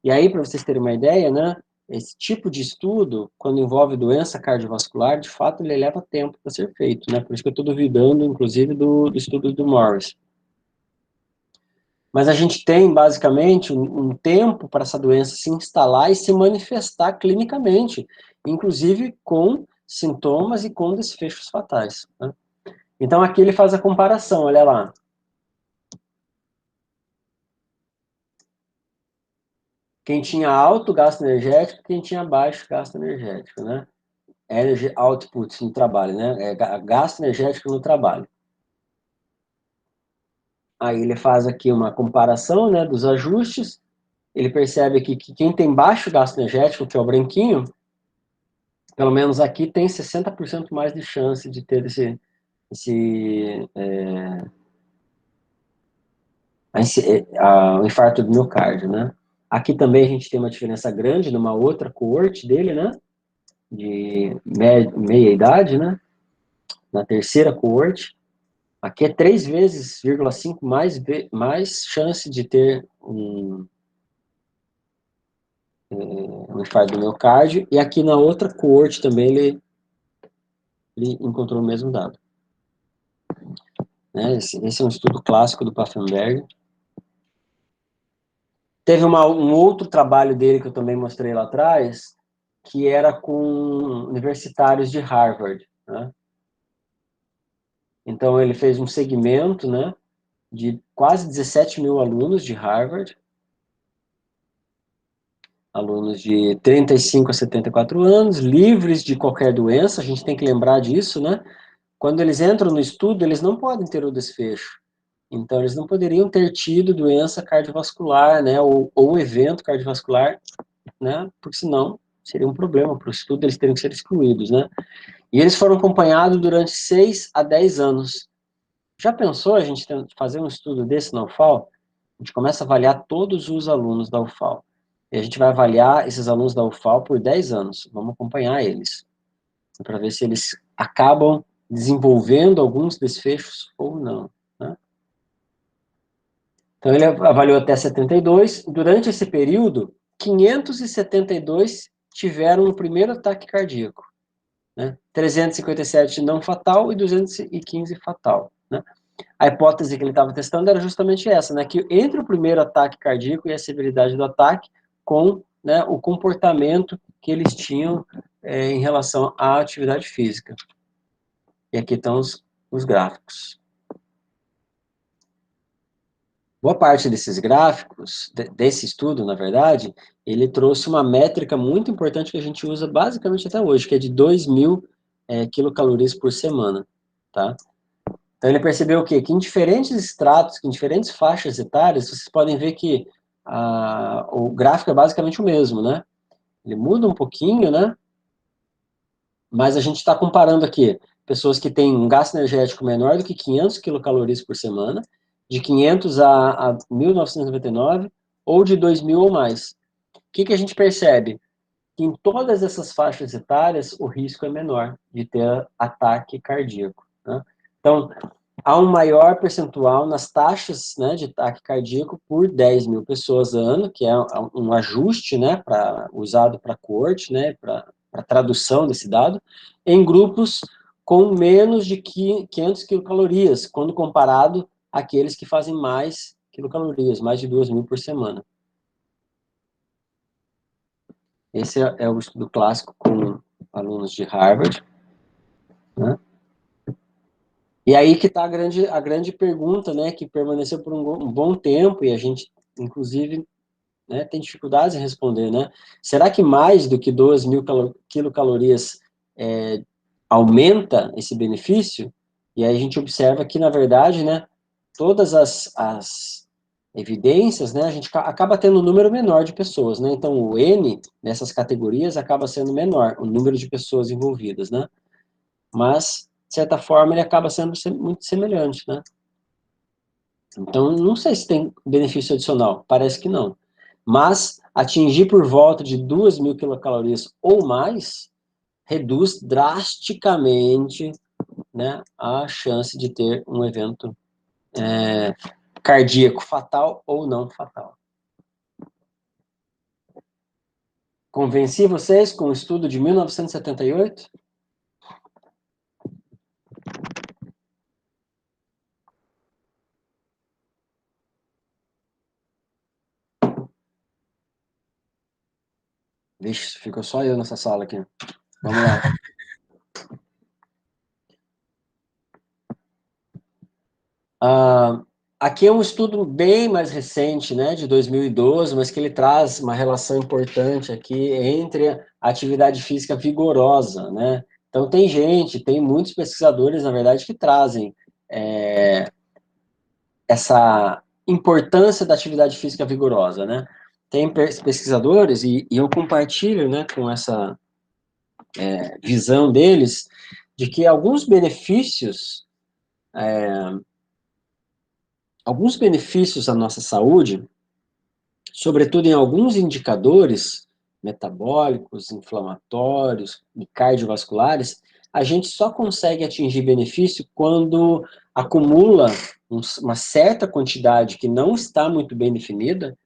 E aí, para vocês terem uma ideia, né, esse tipo de estudo, quando envolve doença cardiovascular, de fato, ele leva tempo para ser feito, né? Por isso que eu estou duvidando, inclusive, do estudo do Morris. Mas a gente tem, basicamente, um tempo para essa doença se instalar e se manifestar clinicamente, inclusive com sintomas e com desfechos fatais, né? Então, aqui ele faz a comparação, olha lá. Quem tinha alto gasto energético, quem tinha baixo gasto energético, né? Energy output no trabalho, né? Gasto energético no trabalho. Aí ele faz aqui uma comparação, né, dos ajustes. Ele percebe que quem tem baixo gasto energético, que é o branquinho, pelo menos aqui tem 60% mais de chance de ter o infarto do miocárdio, né? Aqui também a gente tem uma diferença grande numa outra coorte dele, né? De meia idade, né? Na terceira coorte. Aqui é 3 vezes, 0,5 mais chance de ter um infarto do miocárdio. E aqui na outra coorte também ele encontrou o mesmo dado. Né? Esse é um estudo clássico do Pfaffenberger. Teve um outro trabalho dele que eu também mostrei lá atrás, que era com universitários de Harvard, né? Então, ele fez um segmento, né, de quase 17 mil alunos de Harvard, alunos de 35 a 74 anos, livres de qualquer doença, a gente tem que lembrar disso, né? Quando eles entram no estudo, eles não podem ter o desfecho. Então, eles não poderiam ter tido doença cardiovascular, né, ou evento cardiovascular, né, porque senão seria um problema para o estudo, eles teriam que ser excluídos, né? E eles foram acompanhados durante 6 a 10 anos. Já pensou a gente fazer um estudo desse na UFAL? A gente começa a avaliar todos os alunos da UFAL. E a gente vai avaliar esses alunos da UFAL por 10 anos. Vamos acompanhar eles, para ver se eles acabam desenvolvendo alguns desfechos ou não, né? Então, ele avaliou até 72. Durante esse período, 572 tiveram o primeiro ataque cardíaco, né? 357 não fatal e 215 fatal, né? A hipótese que ele estava testando era justamente essa, né? Que entre o primeiro ataque cardíaco e a severidade do ataque, com, né, o comportamento que eles tinham em relação à atividade física. E aqui estão os gráficos. Boa parte desses gráficos, desse estudo, na verdade, ele trouxe uma métrica muito importante que a gente usa basicamente até hoje, que é de 2.000 quilocalorias por semana, tá? Então ele percebeu o quê? Que em diferentes estratos, em diferentes faixas etárias, vocês podem ver que o gráfico é basicamente o mesmo, né? Ele muda um pouquinho, né? Mas a gente está comparando aqui pessoas que têm um gasto energético menor do que 500 quilocalorias por semana, de 500 a 1.999, ou de 2.000 ou mais. O que a gente percebe? Que em todas essas faixas etárias, o risco é menor de ter ataque cardíaco, né? Então, há um maior percentual nas taxas, né, de ataque cardíaco por 10.000 pessoas ano, que é um ajuste, né, usado para a coorte, né, para tradução desse dado, em grupos com menos de 500 quilocalorias, quando comparado àqueles que fazem mais quilocalorias, mais de 2.000 por semana. Esse é o estudo clássico com alunos de Harvard, né? E aí que está a grande pergunta, né, que permaneceu por um bom tempo, e a gente, inclusive, né, tem dificuldades em responder, né? Será que mais do que 2.000 quilocalorias aumenta esse benefício? E aí a gente observa que, na verdade, né, todas as evidências, né, a gente acaba tendo um número menor de pessoas, né? Então, o N nessas categorias acaba sendo menor, o número de pessoas envolvidas, né? Mas, de certa forma, ele acaba sendo muito semelhante, né? Então, não sei se tem benefício adicional, parece que não. Mas, atingir por volta de 2.000 quilocalorias ou mais, reduz drasticamente, né, a chance de ter um evento cardíaco fatal ou não fatal. Convenci vocês com o estudo de 1978? Vixe, ficou só eu nessa sala aqui. Vamos lá. Aqui é um estudo bem mais recente, né, de 2012, mas que ele traz uma relação importante aqui entre a atividade física vigorosa, né? Então, tem muitos pesquisadores, na verdade, que trazem essa importância da atividade física vigorosa, né? Tem pesquisadores, e eu compartilho, né, com essa visão deles, de que alguns benefícios à nossa saúde, sobretudo em alguns indicadores metabólicos, inflamatórios e cardiovasculares, a gente só consegue atingir benefício quando acumula uma certa quantidade que não está muito bem definida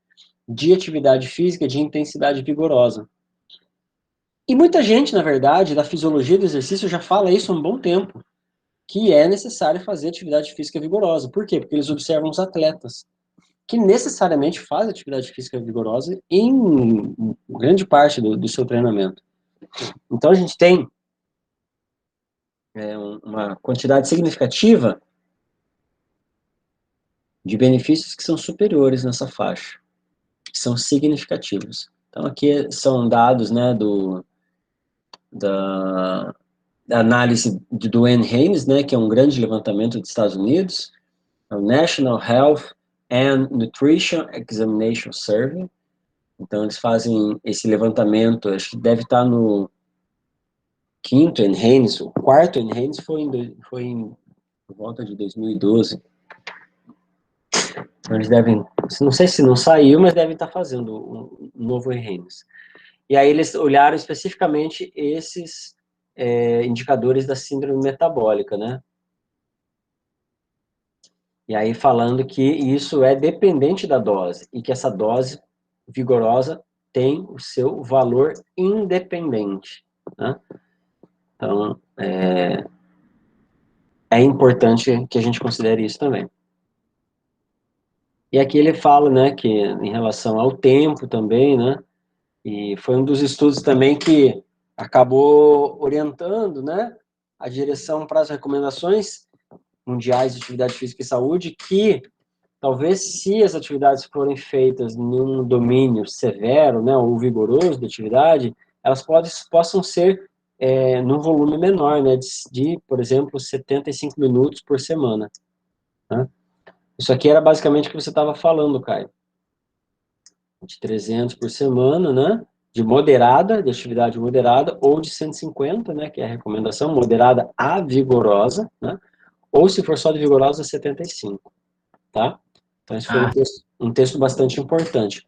de atividade física de intensidade vigorosa. E muita gente, na verdade, da fisiologia do exercício já fala isso há um bom tempo, que é necessário fazer atividade física vigorosa. Por quê? Porque eles observam os atletas que necessariamente fazem atividade física vigorosa em grande parte do seu treinamento. Então, a gente tem uma quantidade significativa de benefícios que são superiores nessa faixa, que são significativos. Então, aqui são dados, né, da análise do NHANES, né, que é um grande levantamento dos Estados Unidos, o National Health and Nutrition Examination Survey. Então, eles fazem esse levantamento, acho que deve estar no quinto NHANES, o quarto NHANES foi por volta de 2012. Então, eles devem, não sei se não saiu, mas devem estar fazendo um novo NHANES. E aí eles olharam especificamente esses indicadores da síndrome metabólica, né? E aí falando que isso é dependente da dose, e que essa dose vigorosa tem o seu valor independente, né? Então, é importante que a gente considere isso também. E aqui ele fala, né, que em relação ao tempo também, né, e foi um dos estudos também que acabou orientando, né, a direção para as recomendações mundiais de atividade física e saúde, que talvez se as atividades forem feitas num domínio severo, né, ou vigoroso de atividade, elas possam ser num volume menor, né, por exemplo, 75 minutos por semana, né? Isso aqui era basicamente o que você estava falando, Caio. De 300 por semana, né? De atividade moderada, ou de 150, né? Que é a recomendação, moderada a vigorosa, né? Ou, se for só de vigorosa, 75, tá? Então, esse foi um texto bastante importante,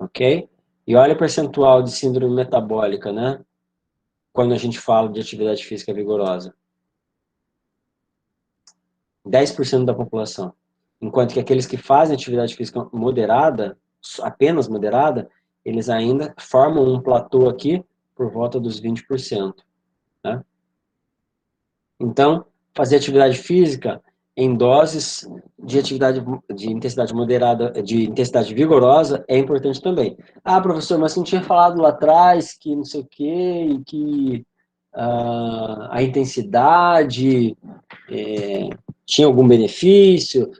ok? E olha o percentual de síndrome metabólica, né? Quando a gente fala de atividade física vigorosa. 10% da população. Enquanto que aqueles que fazem atividade física moderada, apenas moderada, eles ainda formam um platô aqui por volta dos 20%. Né? Então, fazer atividade física em doses de intensidade moderada, de intensidade vigorosa, é importante também. Ah, professor, mas você não tinha falado lá atrás que não sei o quê, e que a intensidade tinha algum benefício,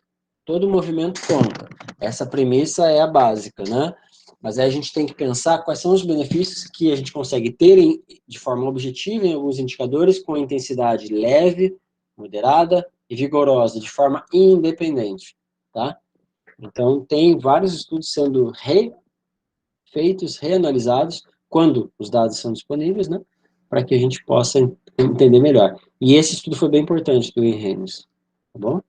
todo movimento conta. Essa premissa é a básica, né? Mas aí a gente tem que pensar quais são os benefícios que a gente consegue ter de forma objetiva em alguns indicadores com intensidade leve, moderada e vigorosa, de forma independente, tá? Então, tem vários estudos sendo refeitos, reanalisados, quando os dados são disponíveis, né? Para que a gente possa entender melhor. E esse estudo foi bem importante do Henriques, tá bom?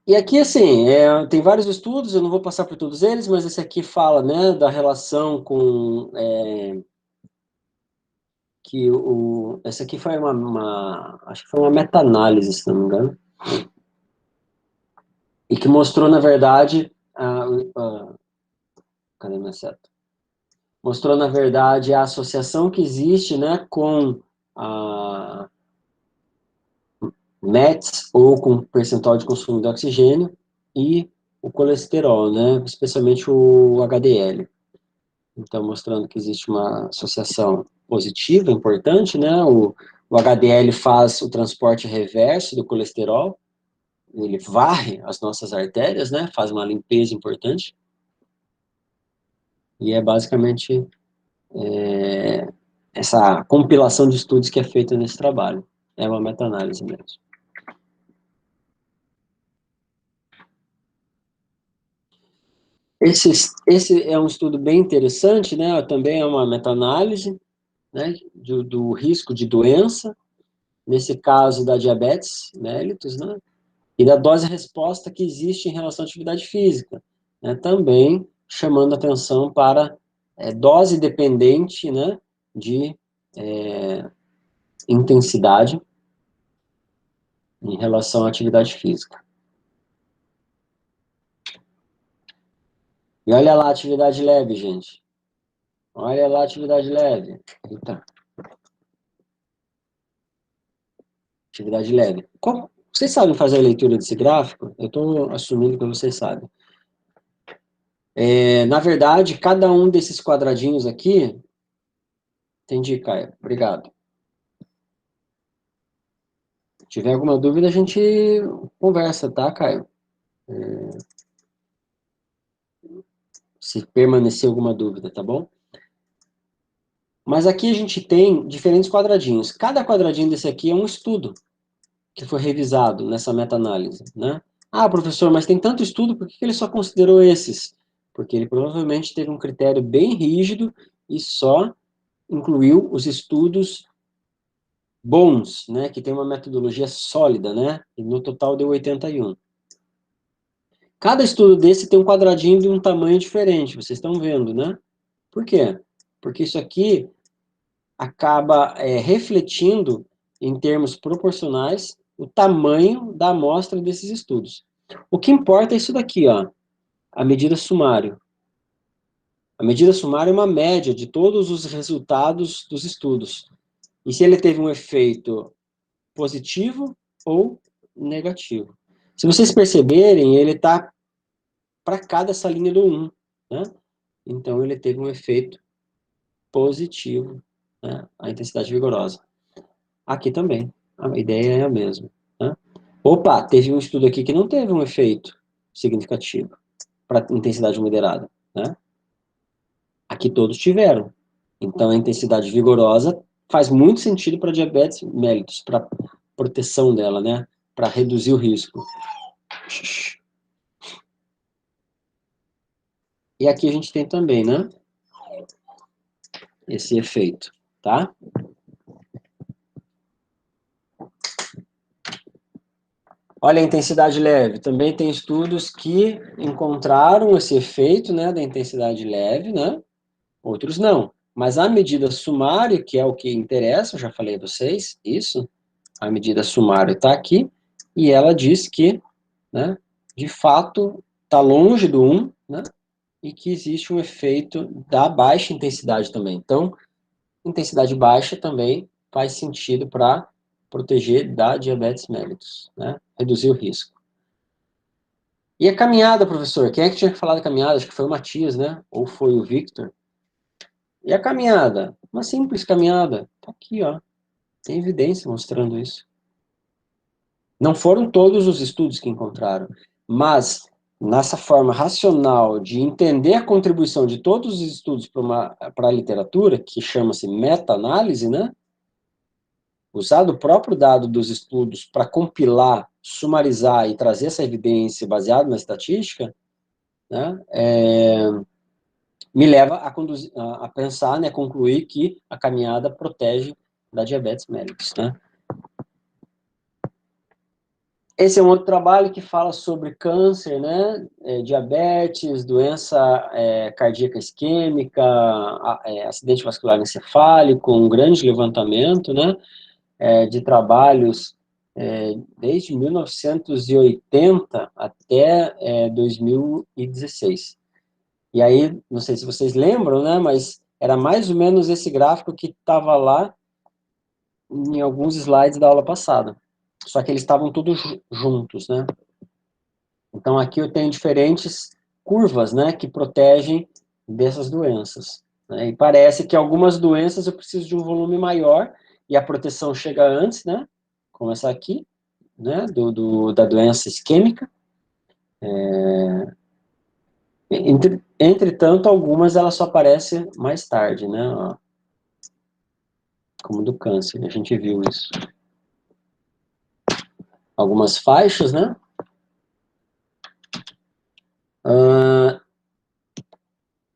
E aqui, assim, tem vários estudos, eu não vou passar por todos eles, mas esse aqui fala, né, da relação com... essa aqui foi acho que foi uma meta-análise, se não me engano, e que mostrou, na verdade, cadê minha seta? Mostrou, na verdade, a associação que existe, né, com a METs, ou com percentual de consumo de oxigênio, e o colesterol, né, especialmente o HDL. Então, mostrando que existe uma associação positiva, importante, né, o HDL faz o transporte reverso do colesterol, ele varre as nossas artérias, né, faz uma limpeza importante, e é basicamente essa compilação de estudos que é feita nesse trabalho. É uma meta-análise mesmo. Esse é um estudo bem interessante, né? Também é uma meta-análise, né, do risco de doença, nesse caso da diabetes mellitus, né? E da dose-resposta que existe em relação à atividade física, né? Também chamando atenção para dose dependente, né, de intensidade em relação à atividade física. E olha lá a atividade leve, gente. Olha lá a atividade leve. Eita. Atividade leve. Vocês sabem fazer a leitura desse gráfico? Eu estou assumindo que vocês sabem. Na verdade, cada um desses quadradinhos aqui... Entendi, Caio. Obrigado. Se tiver alguma dúvida, a gente conversa, tá, Caio? Se permanecer alguma dúvida, tá bom? Mas aqui a gente tem diferentes quadradinhos. Cada quadradinho desse aqui é um estudo que foi revisado nessa meta-análise, né? Ah, professor, mas tem tanto estudo, por que ele só considerou esses? Porque ele provavelmente teve um critério bem rígido e só incluiu os estudos bons, né? Que tem uma metodologia sólida, né? E no total deu 81. Cada estudo desse tem um quadradinho de um tamanho diferente, vocês estão vendo, né? Por quê? Porque isso aqui acaba refletindo, em termos proporcionais, o tamanho da amostra desses estudos. O que importa é isso daqui, ó, a medida sumário. A medida sumária é uma média de todos os resultados dos estudos. E se ele teve um efeito positivo ou negativo. Se vocês perceberem, ele está para cá dessa linha do 1, né? Então, ele teve um efeito positivo, né? A intensidade vigorosa. Aqui também, a ideia é a mesma, né? Opa, teve um estudo aqui que não teve um efeito significativo para intensidade moderada, né? Aqui todos tiveram. Então, a intensidade vigorosa faz muito sentido para diabetes mellitus, para proteção dela, né? Para reduzir o risco. E aqui a gente tem também, né? Esse efeito, tá? Olha a intensidade leve. Também tem estudos que encontraram esse efeito, né, da intensidade leve, né? Outros não. Mas a medida sumária, que é o que interessa, eu já falei a vocês, isso, a medida sumária está aqui, e ela diz que, né, de fato, está longe do 1, né, e que existe um efeito da baixa intensidade também. Então, intensidade baixa também faz sentido para proteger da diabetes mellitus, né, reduzir o risco. E a caminhada, professor? Quem é que tinha que falar da caminhada? Acho que foi o Matias, né? Ou foi o Victor? E a caminhada? Uma simples caminhada. Tá aqui, ó. Tem evidência mostrando isso. Não foram todos os estudos que encontraram, mas nessa forma racional de entender a contribuição de todos os estudos para a literatura, que chama-se meta-análise, né? Usar o próprio dado dos estudos para compilar, sumarizar e trazer essa evidência baseada na estatística, né? Me leva a pensar, né, concluir que a caminhada protege da diabetes mellitus, né? Esse é um outro trabalho que fala sobre câncer, né, diabetes, doença cardíaca isquêmica, acidente vascular encefálico, um grande levantamento, né, de trabalhos desde 1980 até 2016. E aí, não sei se vocês lembram, né, mas era mais ou menos esse gráfico que estava lá em alguns slides da aula passada. Só que eles estavam todos juntos, né? Então, aqui eu tenho diferentes curvas, né, que protegem dessas doenças, né? E parece que algumas doenças eu preciso de um volume maior e a proteção chega antes, né? Como essa aqui, né, da doença isquêmica. Entretanto, algumas elas só aparecem mais tarde, né? Como do câncer, a gente viu isso. Algumas faixas, né?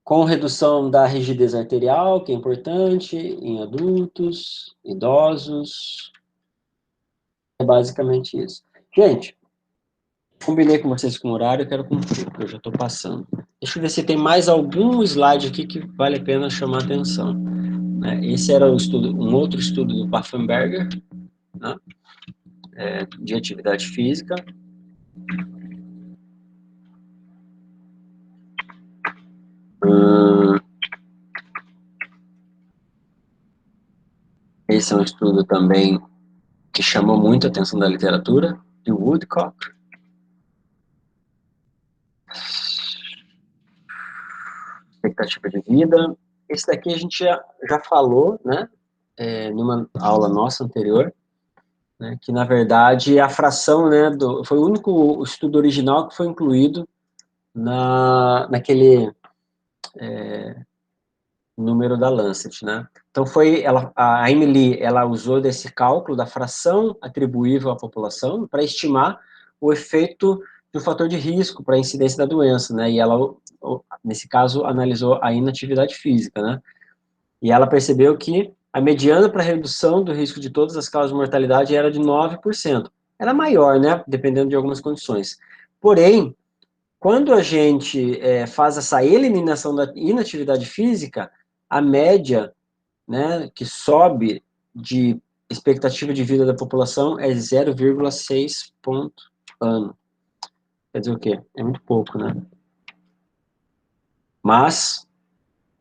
Com redução da rigidez arterial, que é importante, em adultos, idosos. É basicamente isso. Gente, combinei com vocês com o horário, eu quero cumprir, porque eu já estou passando. Deixa eu ver se tem mais algum slide aqui que vale a pena chamar a atenção. Esse era um outro estudo do Pfaffenberger, né? De atividade física. Esse é um estudo também que chamou muito a atenção da literatura, de Woodcock. Expectativa de vida. Esse daqui a gente já falou, né, numa aula nossa anterior, né, que na verdade a fração, né, foi o único estudo original que foi incluído naquele número da Lancet, né. Então a Emily, ela usou desse cálculo da fração atribuível à população para estimar o efeito do fator de risco para a incidência da doença, né, e ela, nesse caso, analisou a inatividade física, né, e ela percebeu que a mediana para redução do risco de todas as causas de mortalidade era de 9%. Era maior, né, dependendo de algumas condições. Porém, quando a gente faz essa eliminação da inatividade física, a média, né, que sobe de expectativa de vida da população é 0,6 ponto ano. Quer dizer o quê? É muito pouco, né? Mas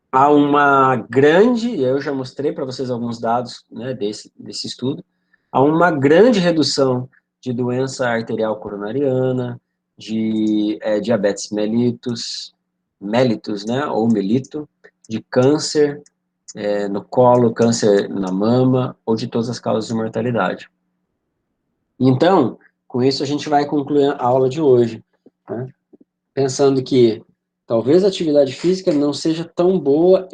há uma grande, eu já mostrei para vocês alguns dados, né, desse estudo, há uma grande redução de doença arterial coronariana, de diabetes mellitus, né, ou melito, de câncer no colo, câncer na mama, ou de todas as causas de mortalidade. Então, com isso a gente vai concluir a aula de hoje, né, pensando que talvez a atividade física não seja tão boa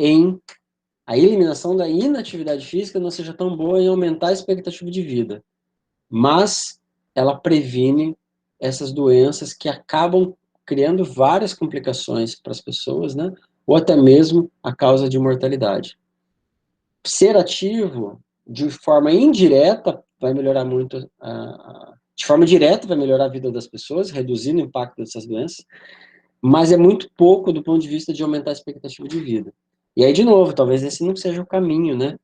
a eliminação da inatividade física não seja tão boa em aumentar a expectativa de vida, mas ela previne essas doenças que acabam criando várias complicações para as pessoas, né? Ou até mesmo a causa de mortalidade. Ser ativo de forma indireta vai melhorar muito, de forma direta vai melhorar a vida das pessoas, reduzindo o impacto dessas doenças, mas é muito pouco do ponto de vista de aumentar a expectativa de vida. E aí, de novo, talvez esse não seja o caminho, né,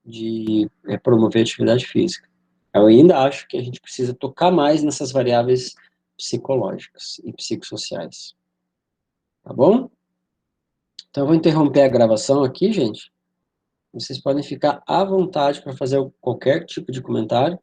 de promover a atividade física. Eu ainda acho que a gente precisa tocar mais nessas variáveis psicológicas e psicossociais. Tá bom? Então, eu vou interromper a gravação aqui, gente. Vocês podem ficar à vontade para fazer qualquer tipo de comentário.